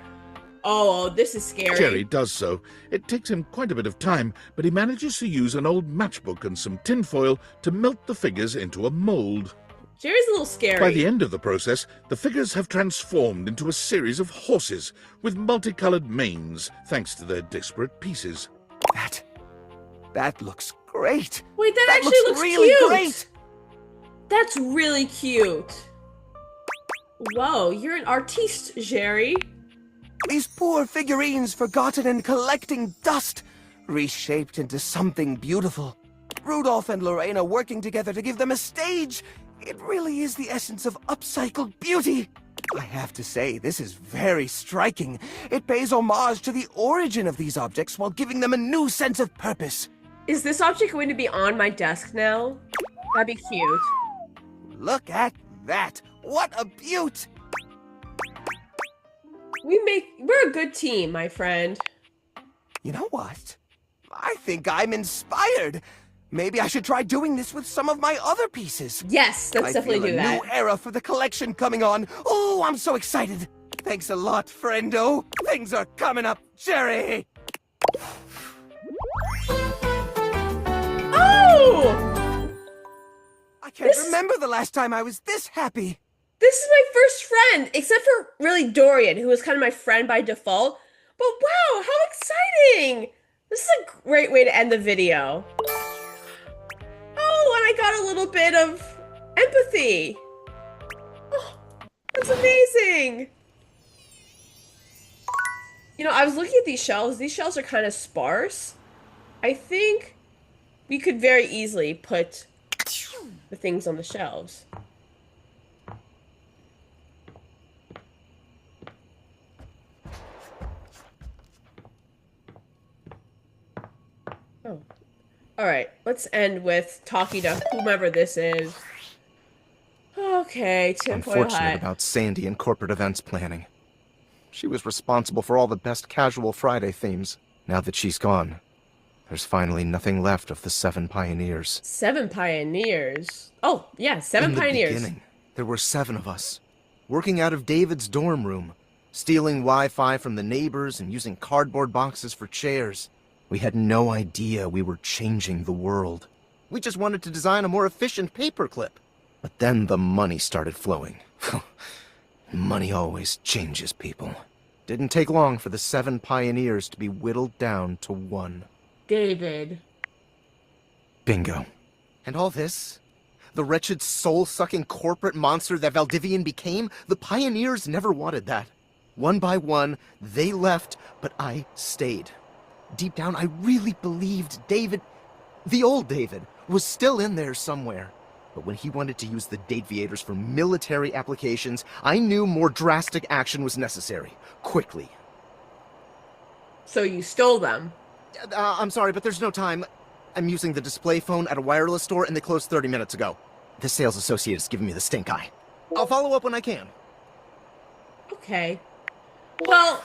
Oh, this is scary. Jerry does so. It takes him quite a bit of time, but he manages to use an old matchbook and some tinfoil to melt the figures into a mold. Jerry's a little scary. By the end of the process, the figures have transformed into a series of horses with multicolored manes, thanks to their disparate pieces. That looks great. Wait, that actually looks really cute. Great. That's really cute. Whoa, you're an artiste, Jerry. These poor figurines forgotten and collecting dust, reshaped into something beautiful. Rudolph and Lorena working together to give them a stage. It really is the essence of upcycled beauty. I have to say, this is very striking. It pays homage to the origin of these objects while giving them a new sense of purpose. Is this object going to be on my desk now? That'd be cute. Look at that. What a beaut. We're a good team, my friend. You know what? I think I'm inspired. Maybe I should try doing this with some of my other pieces. Yes, let's definitely do that. I feel a new era for the collection coming on. Oh, I'm so excited. Thanks a lot, friendo. Things are coming up, Jerry. Oh! I can't remember the last time I was this happy. This is my first friend, except for really Dorian, who was kind of my friend by default. But wow, how exciting! This is a great way to end the video. Oh, and I got a little bit of empathy. Oh, that's amazing. You know, I was looking at these shelves. These shelves are kind of sparse. I think we could very easily put the things on the shelves. Oh. Alright, let's end with talking to whomever this is. Okay, tinfoil Unfortunate hat. about Sandy and corporate events planning. She was responsible for all the best casual Friday themes. Now that she's gone, there's finally nothing left of the 7 pioneers. 7 pioneers? Oh, yeah, 7 In the pioneers. beginning, there were 7 of us, working out of David's dorm room, stealing Wi-Fi from the neighbors and using cardboard boxes for chairs. We had no idea we were changing the world. We just wanted to design a more efficient paperclip. But then the money started flowing. Money always changes people. Didn't take long for the 7 pioneers to be whittled down to 1. David. Bingo. And all this? The wretched soul-sucking corporate monster that Valdivian became? The pioneers never wanted that. One by one, they left, but I stayed. Deep down, I really believed David, the old David, was still in there somewhere. But when he wanted to use the Dateviators for military applications, I knew more drastic action was necessary. Quickly. So you stole them? I'm sorry, but there's no time. I'm using the display phone at a wireless store, and they closed 30 minutes ago. The sales associate is giving me the stink eye. I'll follow up when I can. Okay. Well,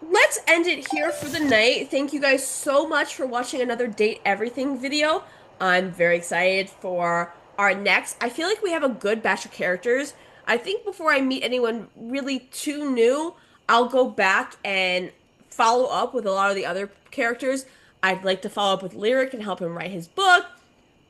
let's end it here for the night. Thank you guys so much for watching another Date Everything video. I'm very excited for our next. I feel like we have a good batch of characters. I think before I meet anyone really too new, I'll go back and follow up with a lot of the other characters. I'd like to follow up with Lyric and help him write his book.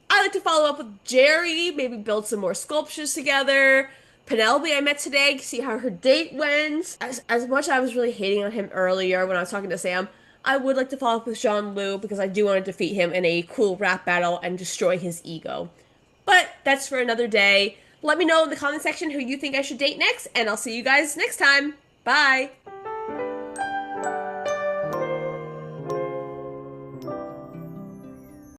I'd like to follow up with Jerry, maybe build some more sculptures together. Penelope I met today, see how her date went. As much as I was really hating on him earlier when I was talking to Sam, I would like to follow up with Jean-Luc because I do want to defeat him in a cool rap battle and destroy his ego. But that's for another day. Let me know in the comment section who you think I should date next, and I'll see you guys next time. Bye!